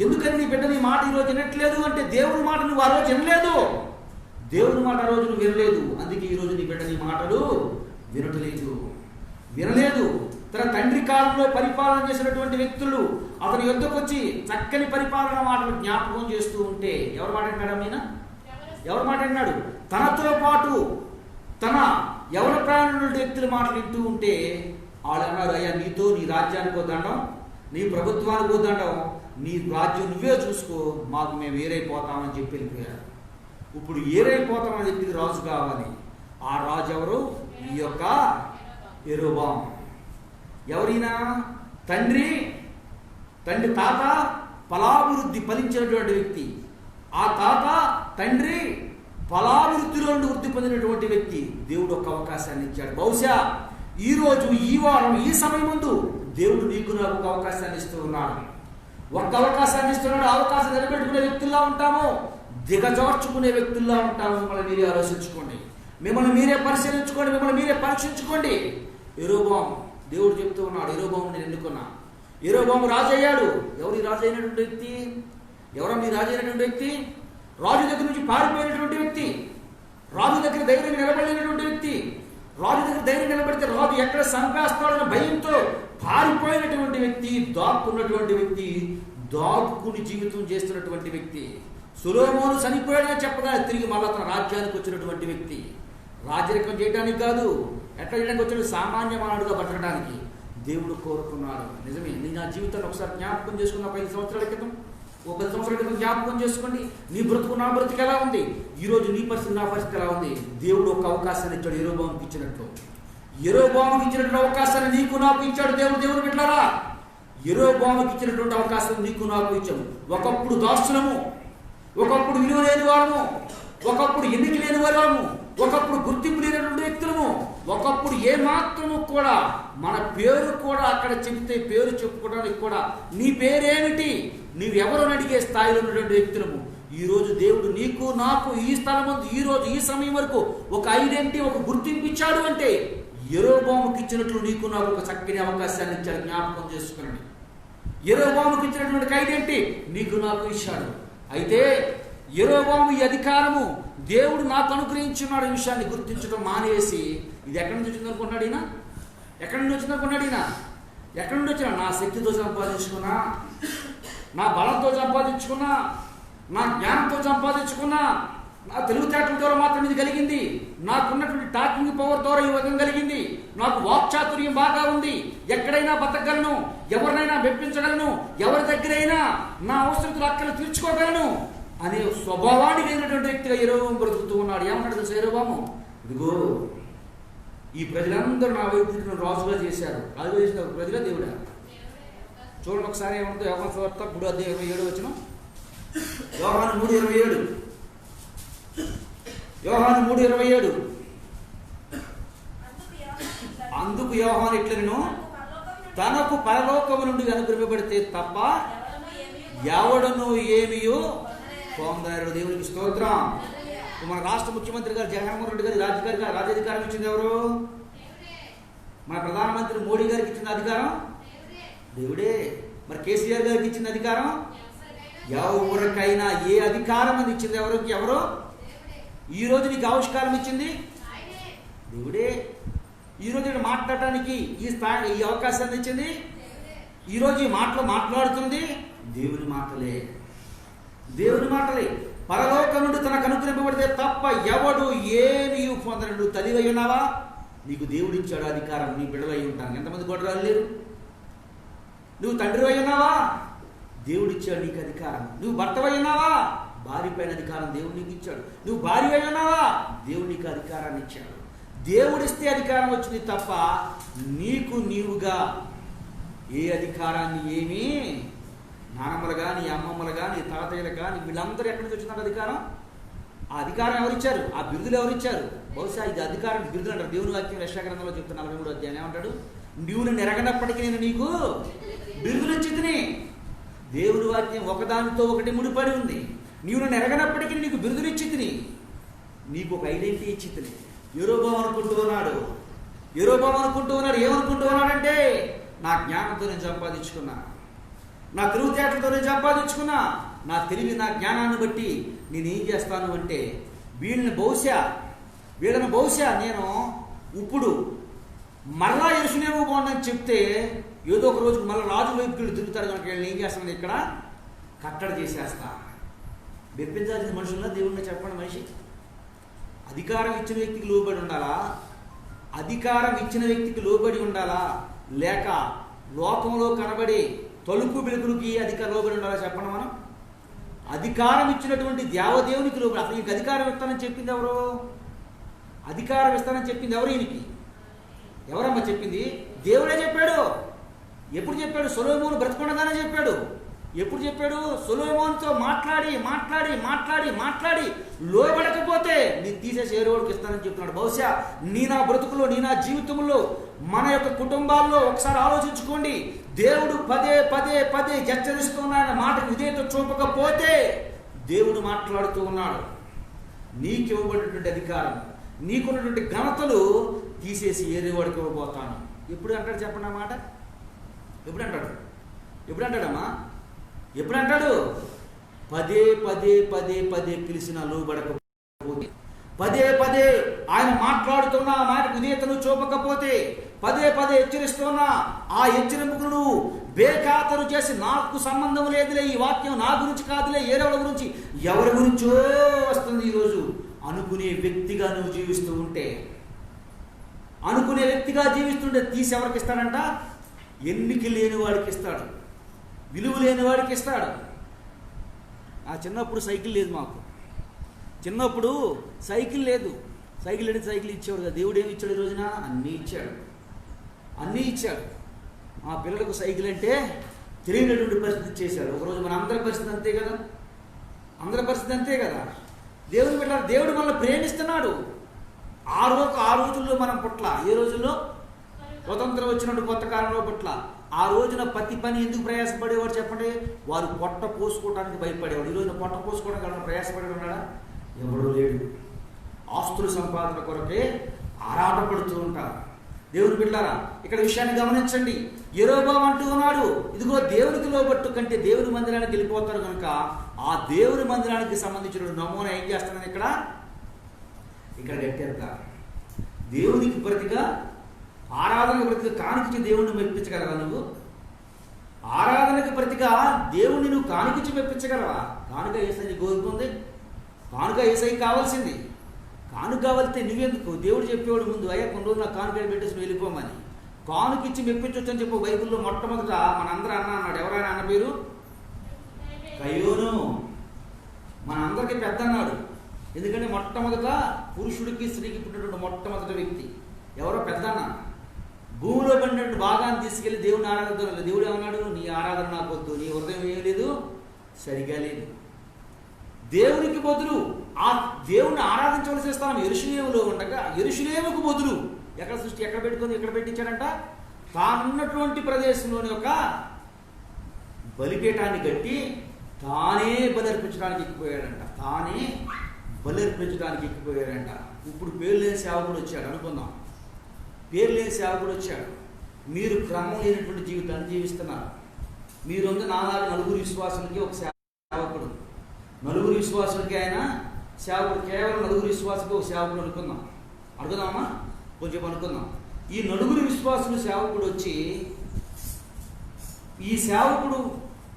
ఎందుకని నీ బిడ్డ నీ మాట ఈరోజు వినట్లేదు అంటే దేవుని మాట నువ్వు ఆ రోజు వినలేదు, దేవుని మాట ఆ రోజు నువ్వు వినలేదు. అందుకే ఈరోజు నీ బిడ్డ నీ మాటలు వినలేదు. తన తండ్రి కాలంలో పరిపాలన చేసినటువంటి వ్యక్తులు అతని యొద్దకు వచ్చి చక్కని పరిపాలన మాటలు జ్ఞాపకం చేస్తూ ఉంటే ఎవరు మాట విన్నాడు? ఆయన ఎవరు మాట విన్నాడు? తనతో పాటు తన ఎవరి ప్రాణుల వ్యక్తుల మాటలు వింటూ ఉంటే వాళ్ళు అన్నారు, అయ్యా నీతో నీ రాజ్యానికి దండం, నీ ప్రభుత్వానికి దండం, నీ రాజ్యం నువ్వే చూసుకో, మాకు మేము ఏరైపోతామని చెప్పి వెళ్ళిపోయారు. ఇప్పుడు ఏరైపోతామని చెప్పి రాజు కావాలి. ఆ రాజు ఎవరు? ఈ యొక్క యెరోబాము. ఎవరైనా తండ్రి తాత ఫలాభివృద్ధి ఫలించినటువంటి వ్యక్తి, ఆ తాత తండ్రి ఫలాభివృద్ధిలో వృద్ధి పొందినటువంటి వ్యక్తి. దేవుడు ఒక అవకాశాన్ని ఇచ్చాడు. బహుశా ఈరోజు ఈ వారం ఈ సమయం ముందు దేవుడు నీకు నాకు ఒక అవకాశాన్ని ఇస్తూ ఉన్నాడు. ఒక్క అవకాశాన్ని ఇస్తున్నాడు. అవకాశం నిలబెట్టుకునే వ్యక్తుల్లా ఉంటాము, దిగజార్చుకునే వ్యక్తుల్లా ఉంటాము. మిమ్మల్ని మీరే ఆలోచించుకోండి, మిమ్మల్ని మీరే పరిశీలించుకోండి, మిమ్మల్ని మీరే పరీక్షించుకోండి. యెరోబాము దేవుడు చెప్తూ ఉన్నాడు, యెరోబాము నేను ఎన్నుకున్నా. యెరోబాము రాజు అయ్యాడు. ఎవరి రాజు అయినటువంటి వ్యక్తి? ఎవరన్నా రాజు అయినటువంటి వ్యక్తి? రాజు దగ్గర నుంచి పారిపోయినటువంటి వ్యక్తి, రాజు దగ్గర ధైర్యం నిలబడినటువంటి వ్యక్తి. రాజు దగ్గర ధైర్యం నిలబడితే రాజు ఎక్కడ సంపేస్తాడన్న భయంతో పారిపోయినటువంటి వ్యక్తి, దాక్కున్నటువంటి వ్యక్తి, దాక్కుని జీవితం చేస్తున్నటువంటి వ్యక్తి. సొలొమోను చనిపోయాడని చెప్పగానే తిరిగి మళ్ళీ తన రాజ్యానికి వచ్చినటువంటి వ్యక్తి. రాజరికం చేయడానికి కాదు, ఎట్లా చేయడానికి వచ్చాడు? సామాన్య మానవుడిగా బతకడానికి దేవుడు కోరుకున్నాడు. నిజమే. నేను నా జీవితాన్ని ఒకసారి జ్ఞాపకం చేసుకున్న 5 సంవత్సరాల క్రితం, ఒక 10 సంవత్సరాల క్రితం జ్ఞాపకం చేసుకోండి. నీ బ్రతుకు నా బ్రతుకు ఎలా ఉంది, ఈరోజు నీ పరిస్థితి నా పరిస్థితి ఎలా ఉంది. దేవుడు ఒక అవకాశాన్ని ఇచ్చాడు. యెరోబాముకి ఇచ్చినట్లు, యెరోబాముకి ఇచ్చినటువంటి అవకాశాన్ని నీకు నాకు ఇచ్చాడు దేవుడు. దేవుడు బిడ్డలారా, యెరోబాముకి ఇచ్చినటువంటి అవకాశం నీకు నాకు ఇచ్చాడు. ఒకప్పుడు దాసులము, ఒకప్పుడు విలువ లేని వారము, ఒకప్పుడు ఎన్నిక లేని వారము, ఒకప్పుడు గుర్తింపు లేనటువంటి వ్యక్తులము, ఒకప్పుడు ఏ మాత్రము కూడా మన పేరు కూడా అక్కడ చెబితే పేరు చెప్పుకోవడానికి కూడా నీ పేరేమిటి, నీవెవరు అడిగే స్థాయిలో ఉన్నటువంటి వ్యక్తులము. ఈరోజు దేవుడు నీకు నాకు ఈ స్థలం ముందు ఈరోజు ఈ సమయం వరకు ఒక ఐడెంటిటీ, ఒక గుర్తింపు ఇచ్చాడు అంటే యెరోబాముకి ఇచ్చినట్లు నీకు నాకు ఒక చక్కని అవకాశాన్ని ఇచ్చాడు. జ్ఞాపకం చేసుకున్నాడు. యెరోబాముకి ఇచ్చినటువంటి ఐడెంటిటీ నీకు నాకు ఇచ్చాడు. అయితే యెరోబాము ఈ అధికారము దేవుడు నాకు అనుగ్రహించున్నాడు ఈ విషయాన్ని గుర్తించడం మానేసి, ఇది ఎక్కడి నుంచి వచ్చింది అనుకున్నాడు ఈయన? ఎక్కడి నుంచి వచ్చింది అనుకున్నాడు ఈయన? ఎక్కడి నుంచి వచ్చినా? నా శక్తితో సంపాదించుకున్నా, నా బలంతో సంపాదించుకున్నా, నా జ్ఞానంతో సంపాదించుకున్నా, నా తెలివితేటల ద్వారా మాత్రం ఇది కలిగింది, నాకున్నటువంటి టాకింగ్ పవర్ ద్వారా ఈ విధంగా కలిగింది, నాకు వాక్చాతుర్యం బాగా ఉంది, ఎక్కడైనా బతకగలను, ఎవరినైనా మెప్పించగలను, ఎవరి దగ్గరైనా నా అవసరతలు అక్కడ తీర్చుకోగలను అనే స్వభావానికి అయినటువంటి వ్యక్తిగా యెరోబాము బ్రతుకుతూ ఉన్నాడు. ఏమన్నాడు తెలుసా యెరోబాము? ఇదిగో ఈ ప్రజలందరూ నా వైపు రాజుగా చేశారు. రాజుగా చేసిన ప్రజలే దేవుడా. చూడండి ఒకసారి ఏమంటుందో యోహాను సువార్త 3:27 యోహాను 3:27 యోహాను 3:27 అందుకు యోహాను ఇట్లనెను, తనకు పరలోకము నుండి అనుగ్రహింపబడితే తప్ప ఎవడను ఏమియో పొందరు. దేవునికి స్తోత్రం. మన రాష్ట్ర ముఖ్యమంత్రి గారు జగన్మోహన్ రెడ్డి గారి రాజ్యాధికారం ఇచ్చింది ఎవరు? మన ప్రధానమంత్రి మోడీ గారికి ఇచ్చిన అధికారం దేవుడే. మరి కేసీఆర్ గారికి ఇచ్చిన అధికారం ఎవరికైనా ఏ అధికారం అని ఇచ్చింది ఎవరు? ఈరోజు నీకు ఆవిష్కారం ఇచ్చింది దేవుడే. ఈరోజు ఇక్కడ మాట్లాడటానికి ఈ స్థాయి, ఈ అవకాశాన్ని ఇచ్చింది ఈరోజు ఈ మాటలు మాట్లాడుతుంది దేవుని మాటలే. దేవుని మాటలే. పరలోకం నుండి తనకు అనుగ్రహింపబడితే తప్ప ఎవడు ఏమీ పొందడు. నువ్వు తల్లివై ఉన్నావా? నీకు దేవుడు ఇచ్చాడు అధికారం, నీ బిడ్డలై ఉంటాను. ఎంతమంది గొడవలు లేరు? నువ్వు తండ్రి అయి ఉన్నావా? దేవుడు ఇచ్చాడు నీకు అధికారం. నువ్వు భర్తవై ఉన్నావా? భార్య పైన అధికారం దేవుడు నీకు ఇచ్చాడు. నువ్వు భార్య అయి ఉన్నావా? దేవుడు నీకు అధికారాన్ని ఇచ్చాడు. దేవుడిస్తే అధికారం వచ్చింది తప్ప నీకు నీవుగా ఏ అధికారాన్ని ఏమీ నానమ్మలు కానీ, అమ్మమ్మలు కానీ, తాతయ్యలు కానీ వీళ్ళందరూ ఎక్కడి నుంచి వచ్చినారు అధికారం? ఆ అధికారం ఎవరిచ్చారు? ఆ బిరుదులు ఎవరిచ్చారు? బహుశా ఇది అధికారం బిరుదులు అంటారు. దేవుని వాక్యం యెషయా-గ్రంథంలో చెప్తున్న 43వ అధ్యాయం ఏమంటాడు? నువ్వు నన్ను ఎరగనప్పటికీ నేను నీకు బిరుదులు ఇచ్చితిని. దేవుని వాక్యం ఒకదానితో ఒకటి ముడిపడి ఉంది. నీవు నన్ను ఎరగనప్పటికీ నీకు బిరుదులు ఇచ్చితిని, నీకు ఒక ఐడెంటిటీ ఇచ్చితిని. యెరొబోము అనుకుంటూ ఉన్నాడు. ఏమనుకుంటూ ఉన్నాడంటే, నా జ్ఞానంతో నేను సంపాదించుకున్నా, నా తెలివితేటలతో నేను సంపాదించుకున్నా, నా తెలివి నా జ్ఞానాన్ని బట్టి నేనేం చేస్తాను అంటే వీళ్ళని బహుశా నేను ఇప్పుడు మరలా యెరూషలేము బాగుందని చెప్తే ఏదో ఒక రోజు మళ్ళీ రాజు వైపుకి వీళ్ళు తిరుగుతారు కనుక వీళ్ళని ఏం చేస్తాను, ఇక్కడ కట్టడి చేసేస్తా. మెప్పించాల్సిన మనుషుల్లో దేవుడిని చెప్పండి. మనిషి అధికారం ఇచ్చిన వ్యక్తికి లోబడి ఉండాలా? లేక లోకంలో కనబడి తలుపు వెలుగులకి లోబడి ఉండాలా? చెప్పండి. మనం అధికారం ఇచ్చినటువంటి దేవదేవునికి లోబడి. అసలు ఈయనకి అధికారం ఇస్తానని చెప్పింది ఎవరు? ఈయనకి ఎవరమ్మా చెప్పింది? దేవుడే చెప్పాడు. ఎప్పుడు చెప్పాడు? సొలొమోను బ్రతికుండగానే చెప్పాడు. ఎప్పుడు చెప్పాడు? సొలొమోనుతో మాట్లాడి లోబడకపోతే నేను తీసేసి ఏరోడికి ఇస్తానని చెప్తున్నాడు. బహుశా నీ నా బ్రతుకులో, నీ నా జీవితంలో, మన యొక్క కుటుంబాల్లో ఒకసారి ఆలోచించుకోండి. దేవుడు పదే హెచ్చరిస్తున్నాయన్న మాటకు విధేయత చూపకపోతే దేవుడు మాట్లాడుతూ ఉన్నాడు. నీకు ఇవ్వబడినటువంటి అధికారం, నీకున్నటువంటి ఘనతలు తీసేసి ఏరేవాడికి ఇవ్వబోతాను. ఎప్పుడు అంటాడు చెప్పండి ఆ మాట? ఎప్పుడు అంటాడమ్మా? ఎప్పుడు అంటాడు? పదే పిలిచిన లోబడకపోతే, పదే ఆయన మాట్లాడుతున్న ఆ మాటకు విధేయతను చూపకపోతే, పదే హెచ్చరిస్తున్నా ఆ హెచ్చరింపుకు నువ్వు బేఖాతరు చేసి, నాకు సంబంధం లేదులే, ఈ వాక్యం నా గురించి కాదులే, ఏరెవరి గురించి, ఎవరి గురించో వస్తుంది ఈరోజు అనుకునే వ్యక్తిగా నువ్వు జీవిస్తూ ఉంటే, తీసి ఎవరికి ఇస్తాడంట? ఎన్నిక లేని వాడికి ఇస్తాడు, విలువ లేని వాడికి ఇస్తాడు. ఆ చిన్నప్పుడు సైకిల్ లేదు మాకు. సైకిల్ లేదు. సైకిల్ ఇచ్చేవాడు కదా. దేవుడు ఏమి ఇచ్చాడు ఈ రోజున? అన్నీ ఇచ్చాడు. ఆ పిల్లలకు సైకిల్ అంటే తెలియనటువంటి పరిస్థితి చేశాడు. ఒకరోజు మన అందరి పరిస్థితి అంతే కదా. దేవుని బిడ్డ, దేవుడు మనల్ని ప్రేమిస్తున్నాడు. ఆ రోజుల్లో మనం పుట్ల. ఏ రోజుల్లో? స్వతంత్రం వచ్చినట్టు కొత్త కాలంలో పుట్ల. ఆ రోజున ప్రతి పని ఎందుకు ప్రయాసపడేవాడు చెప్పండి? వారు పొట్ట పోసుకోవడానికి భయపడేవాడు. ఈ రోజున పొట్ట పోసుకోవడానికి ఎవరైనా ప్రయాసపడి ఉన్నాడా? ఎవడూ లేడు. ఆస్తుల సంపాదన కొరకే ఆరాటపడుతూ ఉంటారు. దేవుని బిడ్డలారా, ఇక్కడ విషయాన్ని గమనించండి. యెరొబోము అంటూ ఉన్నాడు, ఇదిగో దేవునికి లోబట్టు కంటే దేవుని మందిరానికి వెళ్ళిపోతారు కనుక ఆ దేవుని మందిరానికి సంబంధించిన నమూనా ఏం చేస్తానని ఇక్కడ గట్టెడతారు. దేవునికి ప్రతిగా, ఆరాధనకు ప్రతిగా కానికిచ్చి దేవుణ్ణి మెప్పించగలవా నువ్వు? ఆరాధనకు ప్రతిగా దేవుణ్ణి నువ్వు కానికిచ్చి మెప్పించగలవా? కానుక ఏసై కోరుకుంది, కానుక ఏసై కావాల్సింది. కానుక కావాలితే నువ్వెందుకు? దేవుడు చెప్పేవాడు ముందు, అయ్యా కొన్ని రోజులు నాకు కానుక పెట్టేసి వెళ్ళిపోమని. కానుకిచ్చి మెప్పించవచ్చు అని చెప్పి బైబిల్లో మొట్టమొదట మనందరూ అన్నాడు. ఎవరైనా అన్న పేరు? కయ్యోను. మనందరికీ పెద్ద అన్నాడు. ఎందుకంటే మొట్టమొదట పురుషుడికి స్త్రీకి పుట్టినటువంటి మొట్టమొదటి వ్యక్తి ఎవరో పెద్దన్న. భూమిలో పడినటువంటి భాగాన్ని తీసుకెళ్లి దేవుని ఆరాధన. దేవుడు ఏమన్నాడు? నీ ఆరాధన నాకు వద్దు, నీ హృదయం ఏం లేదు, సరిగా లేదు. దేవునికి బదులు ఆ దేవుణ్ణి ఆరాధించవలసి స్థానం యెరూషలేములో ఉండగా, యెరూషలేముకు బదులు ఎక్కడ పెట్టించాడంట? తానున్నటువంటి ప్రదేశంలోని ఒక బలిపీఠాన్ని కట్టి తానే బలర్పించడానికి ఎక్కిపోయాడంట. ఇప్పుడు పేరు లేని సేవకుడు వచ్చాడు అనుకుందాం. మీరు క్రమం లేనటువంటి జీవితాన్ని జీవిస్తున్నారు. మీరు నాలుగు నలుగురు విశ్వాసులకి ఒక సేవకుడు, నలుగురు విశ్వాసులకి ఆయన సేవకుడు, కేవలం నలుగురు విశ్వాసులకి ఒక సేవకుడు అనుకుందామా? కొంచెం అనుకుందాం. ఈ నలుగురు విశ్వాసులు సేవకుడు వచ్చి, ఈ సేవకుడు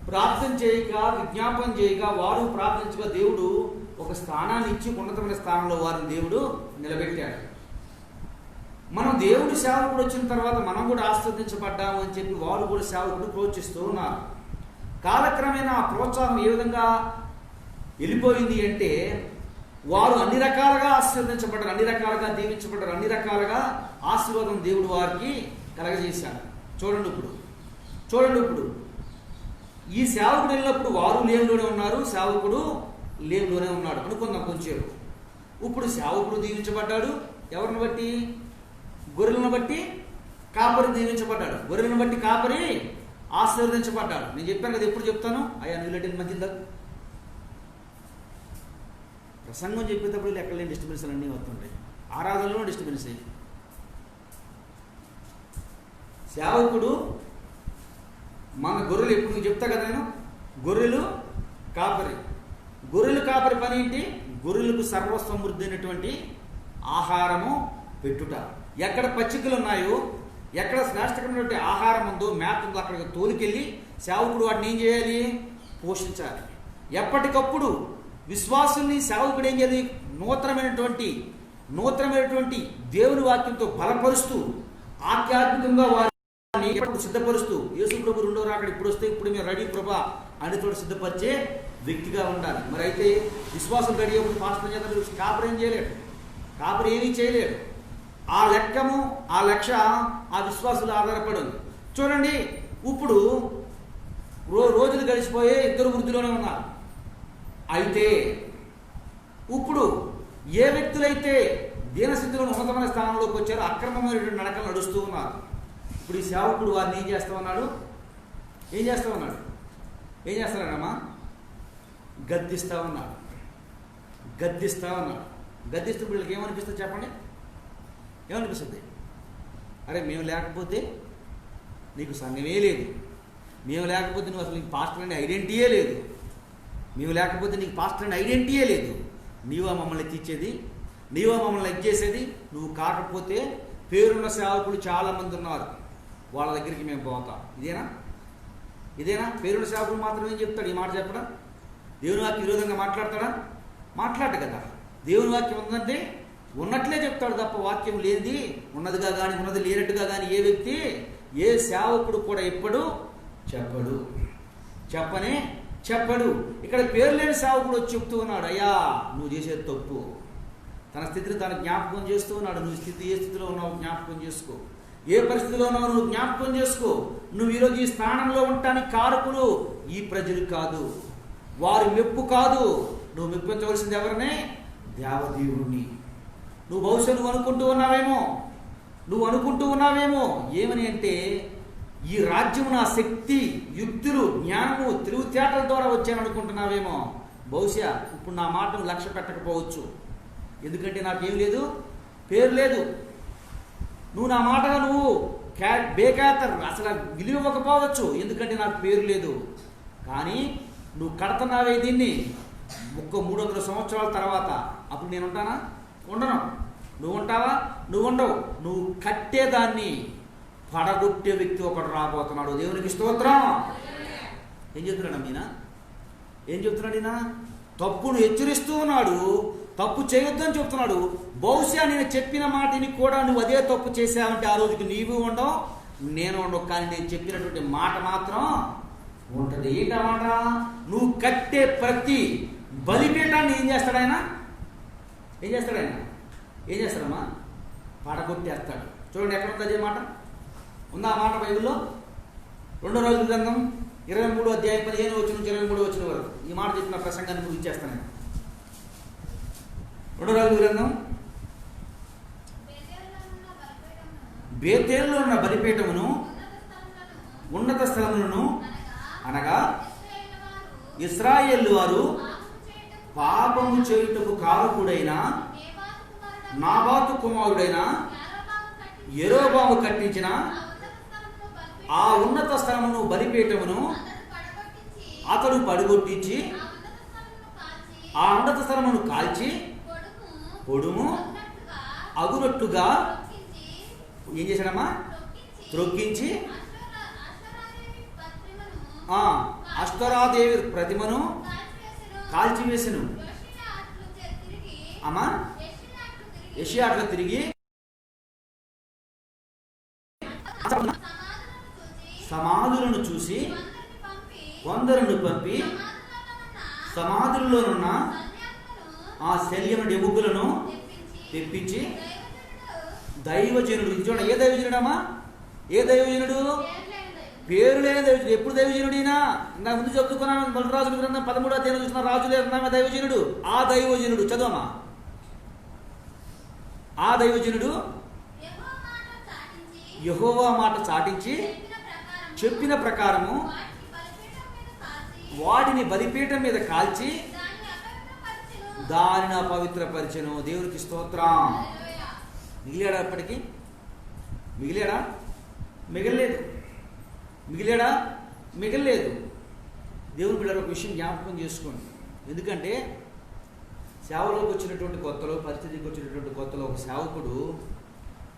ప్రార్థన చేయక, విజ్ఞాపన చేయక, వారు ప్రార్థించగా దేవుడు ఒక స్థానాన్ని ఇచ్చి ఉన్నతమైన స్థానంలో వారిని దేవుడు నిలబెట్టాడు. మనం దేవుడి సేవకుడు వచ్చిన తర్వాత మనం కూడా ఆశీర్వదించబడ్డాము అని చెప్పి వారు కూడా సేవకుడు ప్రోత్సహిస్తూ ఉన్నారు. కాలక్రమేణా ఆ ప్రోత్సాహం ఏ విధంగా వెళ్ళిపోయింది అంటే, వారు అన్ని రకాలుగా ఆశీర్వదించబడ్డారు, అన్ని రకాలుగా దీవించబడ్డారు, అన్ని రకాలుగా ఆశీర్వాదం దేవుడు వారికి కలగజేశాడు. చూడండి ఇప్పుడు ఈ సేవకుడు వెళ్ళినప్పుడు వారు లేవులోనే ఉన్నారు, సేవకుడు లేవులోనే ఉన్నాడు అనుకుందాం కొంచెం. ఇప్పుడు సేవకుడు దీవించబడ్డాడు. ఎవరిని బట్టి? గొర్రెలను బట్టి కాపరి దీవించబడ్డాడు. గొర్రెలను బట్టి కాపరి ఆశీర్వదించబడ్డాడు. నేను చెప్పాను కదా, ఎప్పుడు చెప్తాను, అయ్యా నీళ్ళటి మధ్య ప్రసంగం చెప్పేటప్పుడు ఎక్కడ లేని డిస్టర్బెన్స్ అన్నీ వస్తుంటాయి. ఆరాధనలో డిస్టర్బెన్స్. సేవకుడు మన గొర్రెలు, ఎప్పుడు చెప్తా కదా నేను, గొర్రెలు కాపరి పని ఏంటి? గొర్రెలకు సర్వసమృద్ధి అయినటువంటి ఆహారము పెట్టుట. ఎక్కడ పచ్చికలు ఉన్నాయో, ఎక్కడ శ్రేష్టమైనటువంటి ఆహారం ఉందో, మేత ఉందో అక్కడికి తోలుకెళ్ళి సేవకుడు వాటిని ఏం చేయాలి? పోషించాలి. ఎప్పటికప్పుడు విశ్వాసుల్ని సేవకుడు ఏం చేయాలి? నూతనమైనటువంటి దేవుని వాక్యంతో బలపరుస్తూ, ఆధ్యాత్మికంగా వారిని సిద్ధపరుస్తూ, యేసు ప్రభు రెండో రాకడ ఇప్పుడు వస్తే ఇప్పుడు మేము రెడీ ప్రభా అని తోడు సిద్ధపరిచే వ్యక్తిగా ఉండాలి. మరి అయితే విశ్వాసం రెడీ అప్పుడు పాస్టర్ చేత కాపరి ఏం చేయలేడు, కాపరి ఏమీ చేయలేడు. ఆ లెక్కము, ఆ లక్ష్య ఆ విశ్వాసులు ఆధారపడి ఉంది. చూడండి, ఇప్పుడు రోజులు గడిచిపోయే ఇద్దరు వృద్ధిలోనే ఉన్నారు. అయితే ఇప్పుడు ఏ వ్యక్తులైతే దీనస్థితిలో ఉన్నతమైన స్థానంలోకి వచ్చారో అక్రమమైనటువంటి నడకలు నడుస్తూ ఉన్నారు. ఇప్పుడు ఈ సేవకుడు వారిని ఏం చేస్తా ఉన్నాడు? ఏం చేస్తాడమ్మా? గద్దిస్తూ ఉన్నాడు. గద్దిస్తూ వీళ్ళకి ఏమనిపిస్తుంది చెప్పండి? ఏమనిపిస్తుంది? అరే మేము లేకపోతే నీకు సంఘమే లేదు, మేము లేకపోతే నువ్వు అసలు నీకు పాస్టర్ అనే ఐడెంటిటీయే లేదు, మేము లేకపోతే నీకు పాస్టర్ అనే ఐడెంటిటీయే లేదు, నీవా మమ్మల్ని ఎత్తిచ్చేది, నీవా మమ్మల్ని ఎగ్గేసేది, నువ్వు కాకపోతే పేరున్న సేవకులు చాలామంది ఉన్నారు, వాళ్ళ దగ్గరికి మేము పోతాం. ఇదేనా పేరున్న సేవకులు మాత్రం ఏం చెప్తాడు? ఈ మాట చెప్పడం దేవుని వాక్యం విరోధంగా మాట్లాడతాడా? మాట్లాడు కదా. దేవుని వాక్యం ఉందంటే ఉన్నట్లే చెప్తాడు తప్ప వాక్యం లేనిది ఉన్నదిగా కానీ ఉన్నది లేనట్టుగా కానీ ఏ వ్యక్తి, ఏ సేవకుడు కూడా ఎప్పుడు చెప్పడు. ఇక్కడ పేరు లేని సేవకుడు వచ్చి చెప్తూ ఉన్నాడు, అయ్యా నువ్వు చేసేది తప్పు. తన స్థితిని తను జ్ఞాపకం చేస్తూ ఉన్నాడు. నువ్వు ఏ స్థితిలో ఉన్నావు జ్ఞాపకం చేసుకో, ఏ పరిస్థితిలో ఉన్నావు నువ్వు జ్ఞాపకం చేసుకో. నువ్వు ఈరోజు ఈ స్థానంలో ఉండటానికి కారకులు ఈ ప్రజలు కాదు, వారి మెప్పు కాదు. నువ్వు మెప్పించవలసింది ఎవరినే? దేవదేవుడిని. నువ్వు బహుశా నువ్వు అనుకుంటూ ఉన్నావేమో ఏమని అంటే, ఈ రాజ్యము నా శక్తి, యుక్తులు, జ్ఞానము, తెలివితేటల ద్వారా వచ్చాను అనుకుంటున్నావేమో. బహుశా ఇప్పుడు నా మాటను లక్ష్య పెట్టకపోవచ్చు, ఎందుకంటే నాకేం లేదు, పేరు లేదు. నువ్వు నా మాటగా నువ్వు బేఖాతర్ అసలు విలువ ఇవ్వకపోవచ్చు, ఎందుకంటే నాకు పేరు లేదు. కానీ నువ్వు కడుతున్నావే దీన్ని 300 సంవత్సరాల తర్వాత, అప్పుడు నేను ఉంటానా? ఉండను. నువ్వు ఉంటావా? నువ్వు ఉండవు. నువ్వు కట్టేదాన్ని పడగొట్టే వ్యక్తి ఒకడు రాబోతున్నాడు. దేవునికి స్తోత్రం. ఏం చెప్తున్నాడు ఈయన? తప్పును హెచ్చరిస్తూ ఉన్నాడు, తప్పు చేయొద్దని చెప్తున్నాడు. బహుశా నేను చెప్పిన మాటని కూడా నువ్వు అదే తప్పు చేసావంటే ఆ రోజుకి నీవు ఉండవు, నేను ఉండవు. కానీ నేను చెప్పినటువంటి మాట మాత్రం ఉంటుంది. ఏంటన్నమాట? నువ్వు కట్టే ప్రతి బలిపీఠాన్ని ఏం చేస్తాడమ్మా? పడగొట్టేస్తాడు. చూడండి ఎక్కడ ఉంది అదే మాట? ఉందా ఆ మాట బైబిల్లో? 2 రోజుల గ్రంథం 23వ అధ్యాయం 15 వచ్చిన నుంచి 23 వచ్చిన వరకు ఈ మాట చెప్పిన ప్రసంగాన్ని ముగించేస్తాను. 2 రోజుల గ్రంథం బేతేలులో ఉన్న బలిపీఠమును, ఉన్నత స్థలములను అనగా ఇశ్రాయేలు వారు పాపము చేయుటకు కారకుడైన నాబాతు కుమారుడైన యెరోబాము కట్టించిన ఆ ఉన్నత స్థలమును బలిపీఠమును అతడు పడగొట్టించి ఆ ఉన్నత స్థలమును కాల్చి పొడుము అగునట్టుగా ఏం చేశాడమ్మా? త్రొక్కించి అష్టరాదేవి ప్రతిమను కాల్చివేసెను. అమ్మా యెషయా అట్లా తిరిగి సమాధులను చూసి కొందరును పంపి సమాధుల్లోనున్న ఆ శల్యముడి ఎముకలను తెప్పించి దైవజనుడు, చూడండి ఏ దైవజనుడమ్మా? ఏ దైవజనుడు? పేరు లేని దైవజనుడు. ఎప్పుడు దైవజనుడినా? ఇంకా ముందు చెప్పుకున్నాను, బలరాజుల గ్రంథం 13వ అధ్యాయం చూసిన రాజులే దైవజనుడు. ఆ దైవజనుడు చదవమ్మా. ఆ దైవజనుడు యెహోవా మాట చాటించి చెప్పిన ప్రకారము వాటిని బలిపీఠం మీద కాల్చి దానిని అపవిత్రపరిచెను. దేవునికి స్తోత్రం. మిగిలాడా? అప్పటికి మిగిలాడా? మిగలలేదు. మిగిలాడా? మిగలలేదు. దేవుని బిడ్డలు ఒక విషయం జ్ఞాపకం చేసుకోండి. ఎందుకంటే సేవలోకి వచ్చినటువంటి కొత్తలో, పరిచర్యకు వచ్చినటువంటి కొత్తలో ఒక సేవకుడు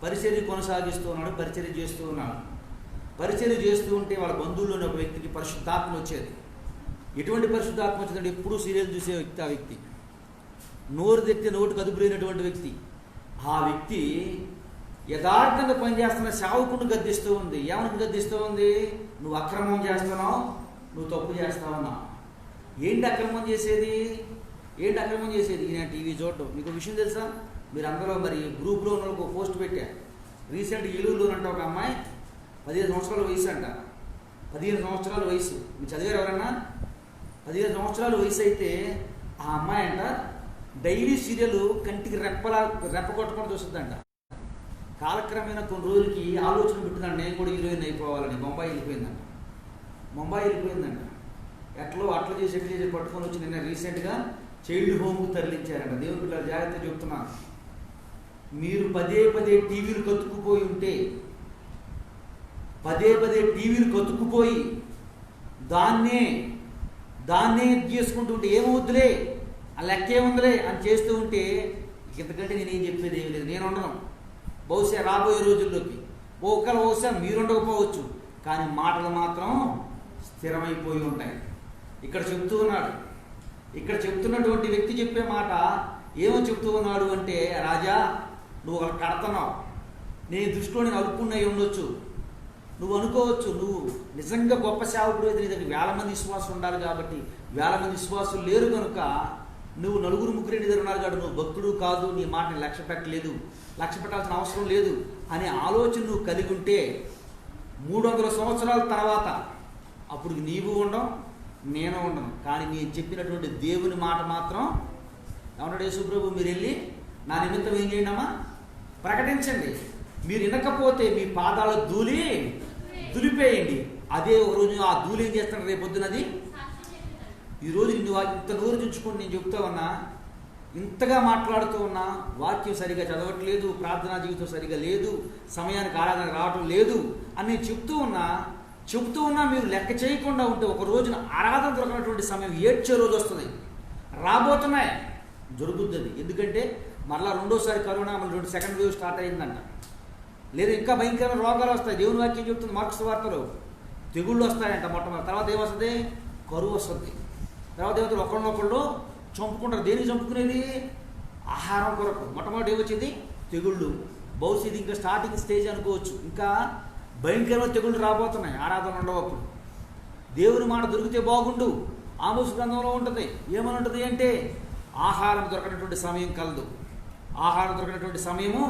పరిచర్య కొనసాగిస్తూ ఉన్నాడు, పరిచర్య చేస్తూ ఉన్నాడు. పరిచర్య చేస్తూ ఉంటే వాళ్ళ బంధువుల్లోని ఒక వ్యక్తికి పరిశుద్ధాత్మ వచ్చేది. ఎటువంటి పరిశుద్ధాత్మ వచ్చిందంటే ఎప్పుడూ సీరియల్ చూసే వ్యక్తి. ఆ వ్యక్తి నోరు తెట్టి నోటు కదుపులేనటువంటి వ్యక్తి. ఆ వ్యక్తి యథార్థంగా పనిచేస్తున్న సేవకుడిని గద్దిస్తూ ఉంది. ఏమని గద్దిస్తూ ఉంది? నువ్వు అక్రమం చేస్తున్నావు, నువ్వు తప్పు చేస్తావన్నా. ఏంటి అక్రమం చేసేది? ఏంటి అక్రమం చేసేది? ఈయన టీవీ చూడటం. మీకు విషయం తెలుసా? మీరు అందరూ మరి గ్రూప్లో ఉన్న ఒక పోస్ట్ పెట్టా. రీసెంట్ ఏలూరులోనంట ఒక అమ్మాయి 15 సంవత్సరాల వయసు అంట. 15 సంవత్సరాల వయసు. మీరు చదివారు ఎవరన్నా? 15 సంవత్సరాల వయసు అయితే ఆ అమ్మాయి అంట డైలీ సీరియల్ కంటికి రెప్ప కొట్టకుండా చూస్తుందంట. కాలక్రమేణా కొన్ని రోజులకి ఆలోచన పెట్టిందంట, నేను కూడా హీరోయిన్ అయిపోవాలని. ముంబై వెళ్ళిపోయిందంట. ఎట్లా చేసి పట్టుకొని వచ్చి నిన్న రీసెంట్గా చైల్డ్ హోమ్కి తరలించారంట. దేవుని పిల్లలు జాగ్రత్తగా చెప్తున్నాను. మీరు పదే టీవీలు కతుక్కుపోయి ఉంటే, టీవీలు కతుక్కుపోయి దాన్నే చేసుకుంటూ ఉంటే ఏమవుద్దులే, ఆ లెక్క ఏముందిలే అని చేస్తూ ఉంటే ఇంతకంటే నేనేం చెప్పేది ఏమి లేదు. నేను ఉండను. బహుశా రాబోయే రోజుల్లోకి బహుశా మీరు ఉండకపోవచ్చు, కానీ మాటలు మాత్రం స్థిరమైపోయి ఉంటాయి. ఇక్కడ చెప్తున్నటువంటి వ్యక్తి చెప్పే మాట ఏమని చెప్తూ ఉన్నాడు అంటే, రాజా నువ్వు అక్కడ కడతన్నావు, నేను దృష్టిలో నేను అలుపుకున్నవి ఉండొచ్చు, నువ్వు అనుకోవచ్చు నువ్వు నిజంగా గొప్ప సేవకుడు అయితే నీ దగ్గర 1000 మంది విశ్వాసం ఉండాలి. కాబట్టి 1000 మంది విశ్వాసులు లేరు కనుక నువ్వు 4-3 నీ దగ్గర ఉన్నారు కాబట్టి నువ్వు భక్తుడు కాదు, నీ మాటని లక్ష్య పెట్టాల్సిన అవసరం లేదు అనే ఆలోచన నువ్వు కలిగి ఉంటే 300 సంవత్సరాల తర్వాత అప్పుడు నీవు ఉండవు, నేను ఉండను. కానీ నేను చెప్పినటువంటి దేవుని మాట మాత్రం ఏమన్నాడు యేసుప్రభు? మీరు వెళ్ళి నా నిమిత్తం ఏం చేయండి అమ్మా? ప్రకటించండి. మీరు వినకపోతే మీ పాదాల దులిపేయండి. అదే ఒక రోజు ఆ ధూళి ఏం చేస్తాడు? రేపొద్దునది ఈరోజు నువ్వు ఇంత నోరు చుంచుకొని నేను చెప్తా ఉన్నా, ఇంతగా మాట్లాడుతూ ఉన్నా, వాక్యం సరిగా చదవట్లేదు, ప్రార్థనా జీవితం సరిగా లేదు, సమయానికి ఆరాధన రావటం లేదు అని నేను చెప్తూ ఉన్నా మీరు లెక్క చేయకుండా ఉంటే ఒక రోజున ఆరాధన దొరకనటువంటి సమయం ఏడ్చే రోజు వస్తుంది. రాబోతున్నాయి, జరుగుద్ది. ఎందుకంటే మళ్ళీ రెండోసారి కరోనా మళ్ళీ సెకండ్ వేవ్ స్టార్ట్ అయిందంట. లేదా ఇంకా భయంకరమైన రోగాలు వస్తాయి. దేవుని వాక్యం చెప్తుంది మార్క్స్ వార్తలో. తెగుళ్ళు వస్తాయంట మొట్టమొదటి. తర్వాత ఏమొస్తుంది? కరువు వస్తుంది. తర్వాత ఏమవుతుంది? ఒకళ్ళనొకళ్ళు చంపుకుంటారు. దేనికి చంపుకునేది? ఆహారం కొరకు. మొట్టమొదటి ఏమొచ్చింది? తెగుళ్ళు. బహుశా ఇది ఇంకా స్టార్టింగ్ స్టేజ్ అనుకోవచ్చు. ఇంకా భయంకరమైన తెగుళ్ళు రాబోతున్నాయి ఆరాధన ఉండవప్పుడు. దేవుని మాట దొరికితే బాగుండు. ఆమోసు గ్రంథంలో ఉంటుంది. ఏమని ఉంటుంది అంటే, ఆహారం దొరకనటువంటి సమయం కలదు. ఆహారం దొరకనటువంటి సమయము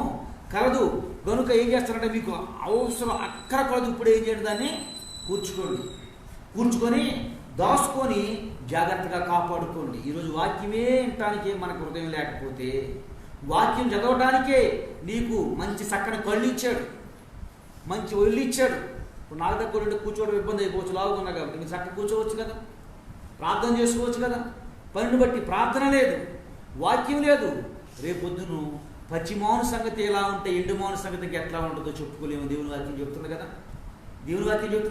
కలదు. కనుక ఏం చేస్తారంటే, మీకు అవసరం అక్కర కలదు. ఇప్పుడు ఏం చేయండి? దాన్ని కూర్చుకొని దాచుకొని జాగ్రత్తగా కాపాడుకోండి. ఈరోజు వాక్యమే వినటానికే మనకు హృదయం లేకపోతే, వాక్యం చదవటానికే నీకు మంచి చక్కని కళ్ళు ఇచ్చాడు, మంచి ఒళ్ళు ఇచ్చాడు. ఇప్పుడు నాకు దగ్గర కూర్చోవడం ఇబ్బంది అయిపోవచ్చు, లావుకున్నా కాబట్టి. మీరు చక్కగా కూర్చోవచ్చు కదా, ప్రార్థన చేసుకోవచ్చు కదా. పనిని బట్టి ప్రార్థన లేదు, వాక్యం లేదు. రేపొద్దును పచ్చి మౌన సంగతి ఎలా ఉంటే ఎండు మౌన సంగతికి ఎట్లా ఉంటుందో చెప్పుకోలేము. దేవుని వాక్యం చెప్తుంది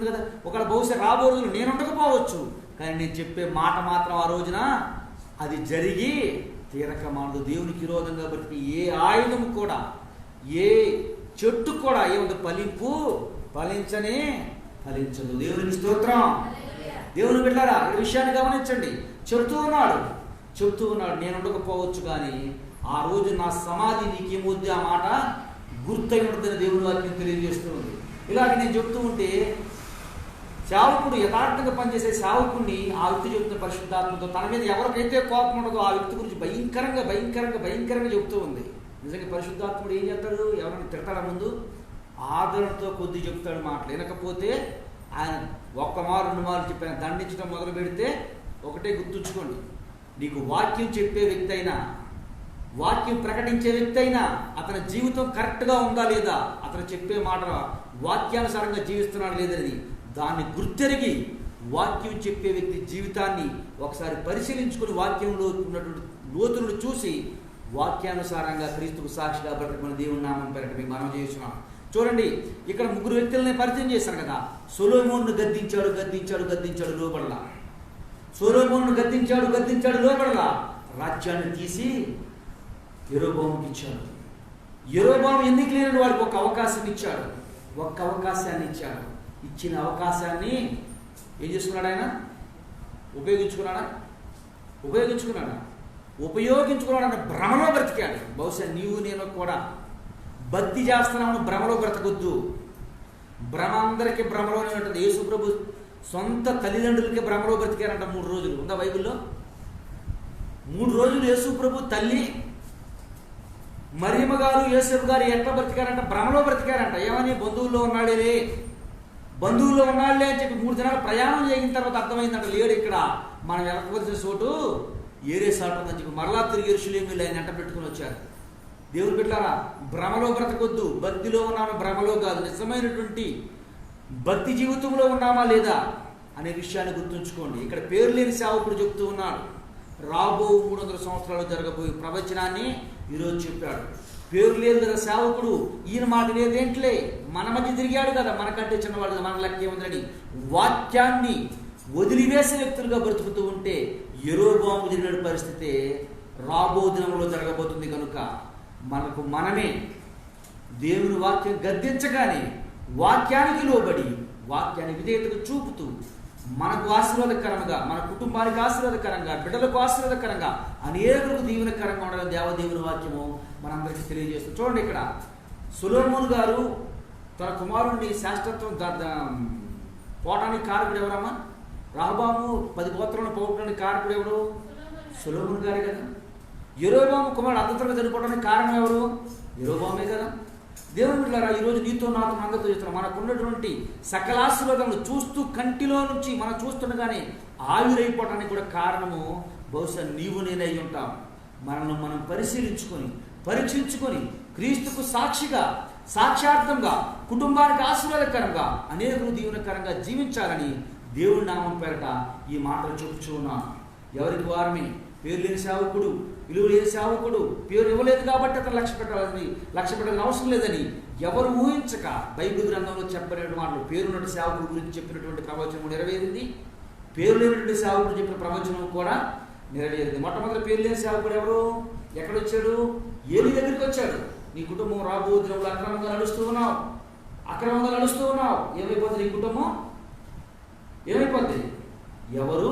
కదా. ఒకవేళ బహుశా రాబో రోజులు నేను ఉండకపోవచ్చు, కానీ నేను చెప్పే మాట మాత్రం ఆ రోజున అది జరిగి తీరక మానదు. దేవునికి విరోధంగా బట్టి ఏ ఆయుధం కూడా, ఏ చెట్టు కూడా ఏముంది? ఫలింపు ఫలించనే ఫలించదు. దేవునికి స్తోత్రం. దేవుని బిడ్డలారా, ఈ విషయాన్ని గమనించండి. చెప్తూ ఉన్నాడు నేను ఉండకపోవచ్చు, కానీ ఆ రోజు నా సమాధి నీకేమొద్ది ఆ మాట గుర్తై ఉంటుందని దేవుని వాక్యం తెలియజేస్తూ ఉంది. ఇలాగ నేను చెప్తూ ఉంటే సేవకుడు, యథార్థంగా పనిచేసే సేవకుడిని ఆ వ్యక్తి చెబుతున్న పరిశుద్ధాత్మతో తన మీద ఎవరికైతే కోపం ఉండదో ఆ వ్యక్తి గురించి భయంకరంగా చెబుతూ ఉంది. నిజంగా పరిశుద్ధాత్ముడు ఏం చేస్తాడు? ఎవరైనా తిడతాడా? ముందు ఆదరణతో కొద్ది చెప్తాడు మాటలు. వినకపోతే ఆయన ఒక్క మారు 2 మార్లు చెప్పిన దండించడం మొదలు పెడితే ఒకటే గుర్తుంచుకోండి, నీకు వాక్యం చెప్పే వ్యక్తి అయినా, వాక్యం ప్రకటించే వ్యక్తి అయినా అతని జీవితం కరెక్ట్గా ఉందా లేదా, అతను చెప్పే మాట వాక్యానుసారంగా జీవిస్తున్నాడు లేదని దాన్ని గుర్తెరిగి వాక్యం చెప్పే వ్యక్తి జీవితాన్ని ఒకసారి పరిశీలించుకుని వాక్యంలో ఉన్నటువంటి లోతులను చూసి వాక్యానుసారంగా క్రీస్తుకు సాక్షిగా బ్రతకమని దేవుని నామం పేరట మీకు మనం చేస్తున్నాం. చూడండి, ఇక్కడ 3 వ్యక్తులని పరిచయం చేశాను కదా. సొలొమోనును గద్దించాడు లోబడలా. సొలొమోనును గద్దించాడు లోబడలా. రాజ్యాన్ని తీసి యెరోబోముకి ఇచ్చాడు. యెరోబోము ఎందుకు లేని వాడికి ఒక అవకాశం ఇచ్చాడు. ఇచ్చిన అవకాశాన్ని ఏం చేసుకున్నాడు? ఆయన ఉపయోగించుకున్నాడన్న భ్రమలో బ్రతికాడు. బహుశా నీవు నేను కూడా భక్తి చేస్తున్నామని భ్రమలో బ్రతకొద్దు. భ్రమ అందరికీ భ్రమలోనే ఉంటుంది. యేసు ప్రభు సొంత తల్లిదండ్రులకి భ్రమలో బ్రతికారంట 3 రోజులు. ఉందా బైబిల్లో? 3 రోజులు యేసు ప్రభు తల్లి మరియమ్మ గారు యోసేపు గారు ఎట్లా బ్రతికారంట? భ్రమలో బ్రతికారంట. ఏమని? బంధువుల్లో ఉన్నాడులే అని చెప్పి 3 దినాలు ప్రయాణం చేసిన తర్వాత అర్థమైందంట, లేడు ఇక్కడ, మనం వెళ్ళవలసిన చోటు ఏరే సాటు ఉందని చెప్పి మరలా తిరిగి యెరూషలేములో ఆయన ఎంట పెట్టుకుని వచ్చారు. దేవుని బిడ్డలారా, భ్రమలో బ్రతకొద్దు. భక్తిలో ఉన్నామా? భ్రమలో కాదు. నిజమైనటువంటి భక్తి జీవితంలో ఉన్నామా లేదా అనే విషయాన్ని గుర్తుంచుకోండి. ఇక్కడ పేరు లేని సేవకుడు చెప్తూ ఉన్నాడు. రాబో 300 సంవత్సరాలు జరగబోయే ప్రవచనాన్ని ఈరోజు చెప్పాడు. పేరు లేదు కదా సేవకుడు, ఈయన మాట లేదేంట్లే, మన మధ్య తిరిగాడు కదా, మనకంటే చిన్నవాడు కదా, మన లెక్క ఏముందని వాక్యాన్ని వదిలివేసే వ్యక్తులుగా బ్రతుకుతూ ఉంటే యెరోబోము జరిగిన పరిస్థితి రాబో దినంలో జరగబోతుంది. కనుక మనమే దేవుని వాక్యం గద్దించగానే వాక్యానికి లోబడి వాక్యాన్ని విధేయతకు చూపుతూ మనకు ఆశీర్వాదకరంగా, మన కుటుంబానికి ఆశీర్వాదకరంగా, బిడ్డలకు ఆశీర్వాదకరంగా, అనేకులకు దీవెనకరంగా ఉండాలని దేవదేవుని వాక్యము మనందరికీ తెలియజేస్తుంది. చూడండి, ఇక్కడ సొలొమోను గారు తన కుమారుడిని శాశ్వతం పోవటానికి కారకుడు ఎవరమ్మా? రెహబాము 10 గోత్రాలను పోవటానికి కారకుడు ఎవరు? సొలొమోను గారే కదా. యెరోబోము కుమారుడు అద్భుతంగా చనిపోవడానికి కారణం ఎవరు? యెరోబోమే కదా. దేవుని బిడ్డలారా, ఈరోజు నీతో నాతో అందరితో చేస్తున్నాం. మనకున్నటువంటి సకల ఆశీర్వాదములు చూస్తూ కంటిలో నుంచి మనం చూస్తుండగానే ఆవిరైపోవటానికి కూడా కారణము బహుశా నీవు నేనే అయి ఉంటాం. మనల్ని మనం పరీక్షించుకొని క్రీస్తుకు సాక్ష్యార్థంగా కుటుంబానికి ఆశీర్వాదకరంగా అనేకులు దీవెనకరంగా జీవించాలని దేవుని నామం పేరట ఈ మాటలు చెప్పుచూ ఉన్నాను. ఎవరికి వారమే పేరు లేని సేవకుడు, విలువ లేని సేవకుడు, పేరు ఇవ్వలేదు కాబట్టి అతను లక్ష్య పెట్టాలని అవసరం లేదని ఎవరు ఊహించక బైబిల్ గ్రంథంలో చెప్పినటువంటి మాటలు, పేరున్నటువంటి సేవకుడు గురించి చెప్పినటువంటి ప్రవచనం నెరవేరింది. పేరు లేనటువంటి సేవకుడు చెప్పిన ప్రవచనం కూడా నెరవేరింది. మొట్టమొదటి పేరు లేని సేవకుడు ఎవరు? ఎక్కడొచ్చాడు? ఏలీ దగ్గరికి వచ్చాడు. నీ కుటుంబం రాబో దినంలో అక్రమంగా నడుస్తూ ఉన్నావు. ఏమైపోతుంది? నీ కుటుంబం ఏమైపోద్ది? ఎవరు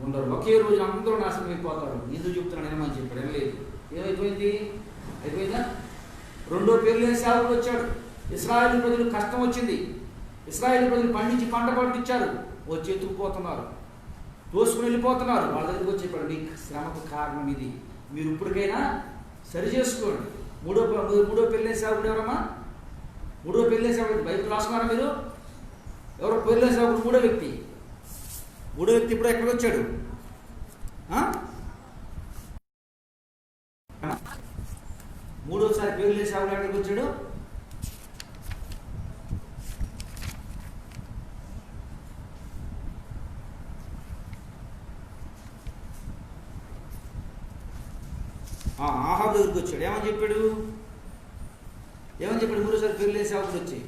ఉండరు. ఒకే రోజు అందరూ నాశనం అయిపోతారు. ఎందుకు చెప్తున్నాను? ఏమని చెప్పాడు? ఏం లేదు. అయిపోయిందా? 2వ పేరు లేని సేవకుడు వచ్చాడు. ఇశ్రాయేలు ప్రజలు కష్టం వచ్చింది. ఇశ్రాయేలు ప్రజలు పండించి పంట పండించారు, వచ్చి ఎత్తుకుపోతున్నారు, తోసుకుని వెళ్ళిపోతున్నారు. వాళ్ళ దగ్గరికి వచ్చి చెప్పాడు, మీ శ్రమకు కారణం ఇది, మీరు ఇప్పటికైనా సరి చేసుకోండి. 3వ పేరు లేని సేవకుడు ఎవరమ్మా? 3వ పేరు లేని సేవకుడు బైబిల్ రాసుకున్నారా మీరు? ఎవరో పేరు లేని సేవకుడు 3వ వ్యక్తి ఇప్పుడు ఎక్కడికి వచ్చాడు? 3వసారి పేరు లేని సేవకుడు ఎక్కడికి వచ్చాడు? ఆహాబు దగ్గరికి వచ్చాడు. ఏమని చెప్పాడు? 3వసారి పేరు లేని సేవకుడు వచ్చి,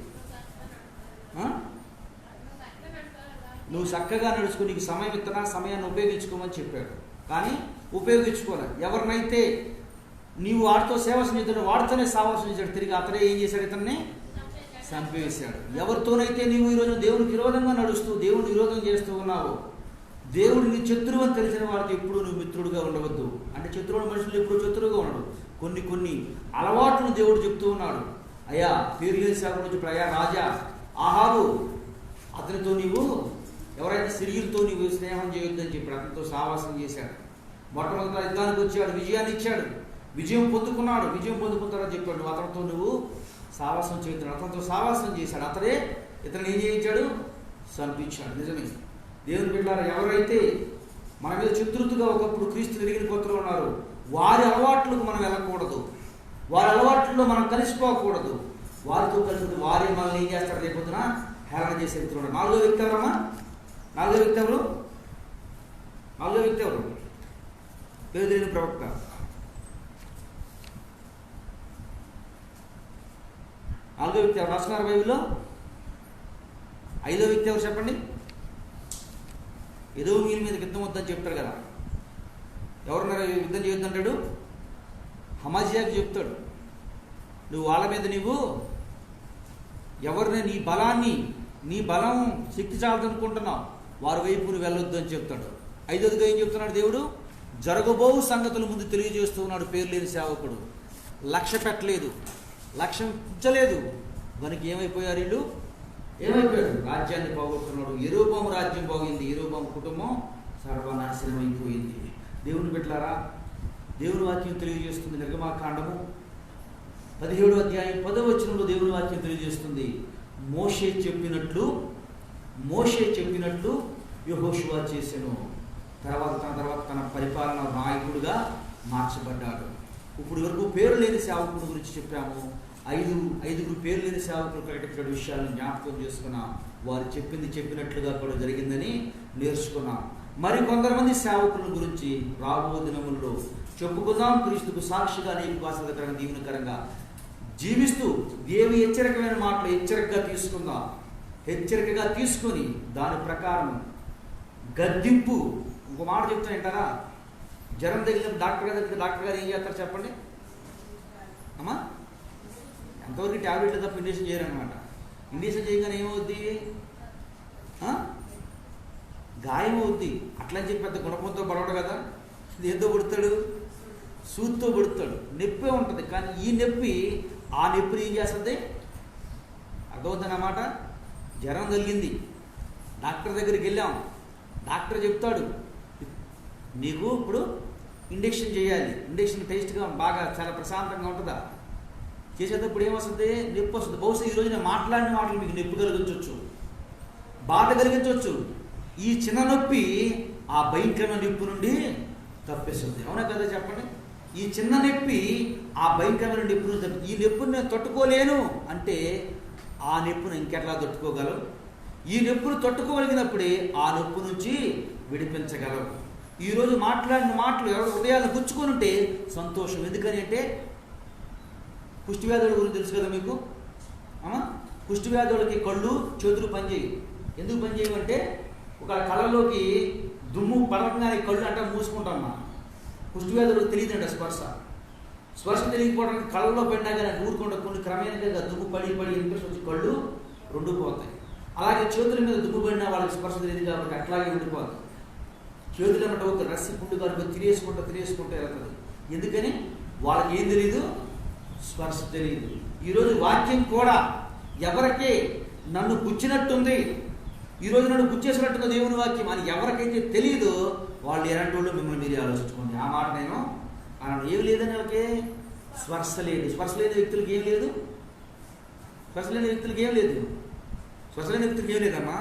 నువ్వు చక్కగా నడుచుకో, నీకు సమయం ఇస్తున్నా, సమయాన్ని ఉపయోగించుకోమని చెప్పాడు. కానీ ఉపయోగించుకోలేదు. ఎవరినైతే నీవు వాడితో సేవసం చేద్దాడు, వాడితోనే సావాసం చేశాడు. తిరిగి అతడే ఏం చేశాడు? ఇతన్ని చంపేశాడు. ఎవరితోనైతే నీవు ఈరోజు దేవునికి విరోధంగా నడుస్తూ దేవుని విరోధం చేస్తూ ఉన్నావు, దేవుడు నీ శత్రువు అని తెలిసిన వాడికి ఎప్పుడు నువ్వు మిత్రుడుగా ఉండవద్దు. అంటే శత్రువుడు మనుషులు ఎప్పుడు శత్రువుగా ఉండడు. కొన్ని అలవాట్లను దేవుడు చెప్తూ ఉన్నాడు. అయ్యా పేరు లేని సేవకుడు నుంచి ఇప్పుడు అయ్యా రాజా ఆహాబు, అతనితో నీవు ఎవరైతే సిరియలతో నీవు స్నేహం చేయొద్దని చెప్పి అతనితో సావాసం చేశాడు. మొట్టమొదటి యుద్ధానికి వచ్చాడు, విజయాన్ని ఇచ్చాడు, విజయం పొందుకున్నాడు. విజయం పొందుకుంటాడని చెప్పాడు. అతనితో నువ్వు సావాసం చేస్తున్నాడు. అతనితో సావాసం చేశాడు. అతడే ఇతను ఏం చేయించాడు? చంపించాడు. నిజమే దేవుని బిడ్డలారా, ఎవరైతే మన మీద శత్రువుగా ఒకప్పుడు క్రీస్తు ఎరిగిన కొత్తలో ఉన్నారు, వారి అలవాట్లకు మనం వెళ్ళకూడదు. వారి అలవాట్లలో మనం కలిసిపోకూడదు. వారితో కలిసి వారే మనల్ని ఏం చేస్తారు? రేపొద్దున హేళన చేసే వ్యక్తులు ఉన్నారు. నాలుగో వ్యక్తి ఎవరమ్మా? నాలుగో వ్యక్తి ఎవరు? పేరు తెలియని ప్రవక్త. నాలుగో వ్యక్తి ఎవరు రాస్తున్నారు బైబిల్లో? ఐదో వ్యక్తి ఎవరు చెప్పండి? ఏదో మీల మీద యుద్ధం వద్దని చెప్తాడు కదా. ఎవరున్నారు యుద్ధం చేయొద్దంటాడు? హమాజియాకి చెప్తాడు, నువ్వు వాళ్ళ మీద నీవు ఎవరిని నీ బలం శక్తి చాలదనుకుంటున్నావు, వారి వైపు నువ్వు వెళ్ళొద్దు అని చెప్తాడు. ఐదోదిగా ఏం చెప్తున్నాడు దేవుడు? జరగబోవు సంగతుల ముందు తెలియజేస్తూ ఉన్నాడు. పేరు లేని సేవకుడు లక్ష్య పెట్టలేదు, లక్ష్యం ఉంచలేదు. మనకి ఏమైపోయారు వీళ్ళు? ఏమైపోయాడు? రాజ్యాన్ని పోగొట్టుకున్నాడు. యెరొబోము రాజ్యం పోయింది, యెరొబోము కుటుంబం సర్వనాశనం అయిపోయింది. దేవుని బిడ్డలారా, దేవుని వాక్యం తెలియజేస్తుంది. నిర్గమాకాండము 17వ అధ్యాయం 10వ వచనంలో దేవుని వాక్యం తెలియజేస్తుంది. మోషే చెప్పినట్లు యెహోషువ చేసెను. తర్వాత తన పరిపాలన నాయకుడిగా మార్చబడ్డాడు. ఇప్పుడు వరకు పేరు లేని సేవకుడు గురించి చెప్పాము. ఐదుగురు పేరు లేని సేవకులు ప్రకటించిన విషయాలను జ్ఞాపకం చేసుకున్నాం. వారు చెప్పినట్లుగా కూడా జరిగిందని నేర్చుకున్నాం. మరి కొంతమంది సేవకుల గురించి రాబో దినముల్లో చెప్పుకుందాం. క్రీస్తుకు సాక్షిగా నీకు ఆశీర్వాదకరంగా దీవెనకరంగా జీవిస్తూ దేవి హెచ్చరికమైన మాటలు హెచ్చరికగా తీసుకొని దాని ప్రకారం గద్దింపు. ఇంకో మాట చెప్తాను ఏంటారా? జ్వరం తగిలినప్పుడు డాక్టర్ గారు ఏం చేస్తారు చెప్పండి అమ్మా? ఎంతవరకు ట్యాబ్లెట్లు తప్ప ఇంజక్షన్ చేయరనమాట. ఇంజక్షన్ చేయగానే ఏమవుద్ది? గాయం అవుద్ది. అట్లని చెప్పి పెద్ద గుణపంతో పడవడు కదా, దేంతో పడుతాడు? సూత్తో పడుతాడు. నొప్పే ఉంటుంది. కానీ ఈ నొప్పి ఆ నొప్పిని ఏం చేస్తుంది? అర్థమవుతుందన్నమాట. జ్వరం తగిలింది, డాక్టర్ దగ్గరికి వెళ్ళాం, డాక్టర్ చెప్తాడు నీకు ఇప్పుడు ఇంజక్షన్ చేయాలి. ఇంజక్షన్ టేస్ట్గా బాగా చాలా ప్రశాంతంగా ఉంటుందా? చేసేటప్పుడు ఏమొస్తుంది? నొప్పి వస్తుంది. బహుశా ఈరోజు నేను మాట్లాడిన మాటలు మీకు నొప్పి కలిగించవచ్చు, బాధ కలిగించవచ్చు. ఈ చిన్న నొప్పి ఆ భయంకరమైన నొప్పి నుండి తప్పిస్తుంది. అవునా కదా చెప్పండి? ఈ చిన్న నొప్పి ఆ భయంకరమైన నొప్పి నుండి ఈ నొప్పిని నేను తట్టుకోలేను అంటే ఆ నొప్పిని ఇంకెట్లా తట్టుకోగలవు? ఈ నొప్పిని తట్టుకోగలిగినప్పుడే ఆ నొప్పి నుంచి విడిపించగలవు. ఈరోజు మాట్లాడిన మాటలు ఎవరు హృదయాలను గుచ్చుకొని ఉంటే సంతోషం. ఎందుకని అంటే కుష్ఠవ్యాధుల గురించి తెలుసు కదా మీకు. కుష్ఠవ్యాధులకి కళ్ళు చేతులు పనిచేయవు. ఎందుకు పనిచేయమంటే ఒక కళ్ళలోకి దుమ్ము పడకంగానే కళ్ళు అంటే మూసుకుంటాం మనం. కుష్ఠవ్యాధులకు తెలియదంట స్పర్శ తెలియకపోవడానికి కళ్ళలో పడినా కానీ ఊరుకుండా కొన్ని క్రమేణంగా దుమ్ము పడి ఇంట్రెస్ట్ వచ్చి కళ్ళు రెండు పోతాయి. అలాగే చేతుల మీద దుమ్ము పడినా వాళ్ళకి స్పర్శ తెలియదు కాబట్టి అట్లాగే ఉండిపోతుంది. చేతులు ఏమంటే ఒక రస్సి పుండు కనుక తినేసుకుంటూ వెళ్తుంది. ఎందుకని? వాళ్ళకి ఏం తెలియదు? స్పర్శ తెలియదు. ఈరోజు వాక్యం కూడా ఎవరికే నన్ను గుచ్చినట్టుంది, ఈరోజు నన్ను గుచ్చేసినట్టుగా దేవుని వాక్యం అని ఎవరికైతే తెలియదో వాళ్ళు ఎలాంటి వాళ్ళు మిమ్మల్ని మీరే ఆలోచించుకోండి. ఆ మాట నేను అన్నాను. ఏమి లేదని వాళ్ళకి స్పర్శ లేదు. స్పర్శ లేని వ్యక్తులకి ఏం లేదు? స్పర్శ లేని వ్యక్తులకి ఏం లేదమ్మా?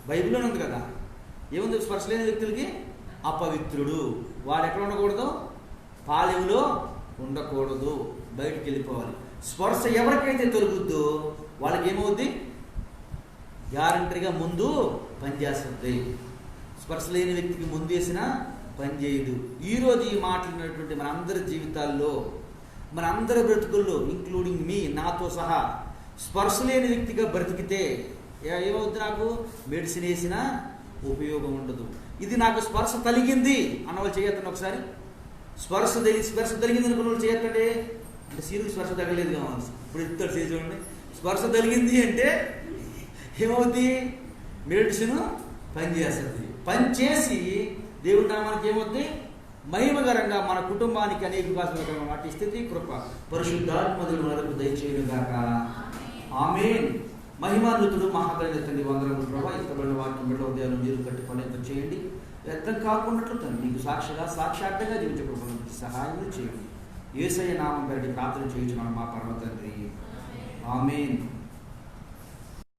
బైబిల్లోనే ఉంది కదా. ఏముంది? స్పర్శ లేని వ్యక్తులకి అపవిత్రుడు. వాడు ఎక్కడ ఉండకూడదు? పాలెంలో ఉండకూడదు, బయటికి వెళ్ళిపోవాలి. స్పర్శ ఎవరికైతే తొలుగుద్దో వాళ్ళకి ఏమవుద్ది? గ్యారంటీగా ముందు పనిచేస్తుంది. స్పర్శ లేని వ్యక్తికి ముందు వేసినా పనిచేయదు. ఈరోజు ఈ మాట్లాడినటువంటి మన అందరి జీవితాల్లో, మన అందరి బ్రతుకుల్లో, ఇంక్లూడింగ్ మీ, నాతో సహా స్పర్శ లేని వ్యక్తిగా బ్రతికితే ఏమవుద్ది? నాకు మెడిసిన్ వేసినా ఉపయోగం ఉండదు. ఇది నాకు స్పర్శ కలిగింది అన్నవాళ్ళు చేయొద్దని ఒకసారి స్పర్శ తగిలింది అనుకున్న వాళ్ళు చేయకండి. అంటే సీరుకి స్పర్శ తగలేదు కావాలి. ఇప్పుడు ఇస్తాడు చేసి చూడండి. స్పర్శ తగిలింది అంటే ఏమవుద్ది? మెడిసిన్ పనిచేస్తుంది. పనిచేసి దేవుడి నామానికి ఏమవుద్ది? మహిమకరంగా మన కుటుంబానికి అనేక వికాసకరంగా వాటి స్థితి కృప పరిశుద్ధాత్మదులు మనకు దయచేయుగాక. ఆమేన్. మహిమాన్వితుడు మహాకరితండి వందరములు ప్రభా. ఇష్టపడిన వాక్యం బిడ్డ ఉదయాలు నీరు కట్టి ఫలింప చేయండి. వ్యర్థం కాకున్నట్లు తను నీకు సాక్షాత్తుగా జీవించకపోవడానికి సహాయం చేయండి. యేసయ్య నామం పేరిట ప్రార్థన చేయించున్నాను మా పరమ తండ్రి. ఆమేన్.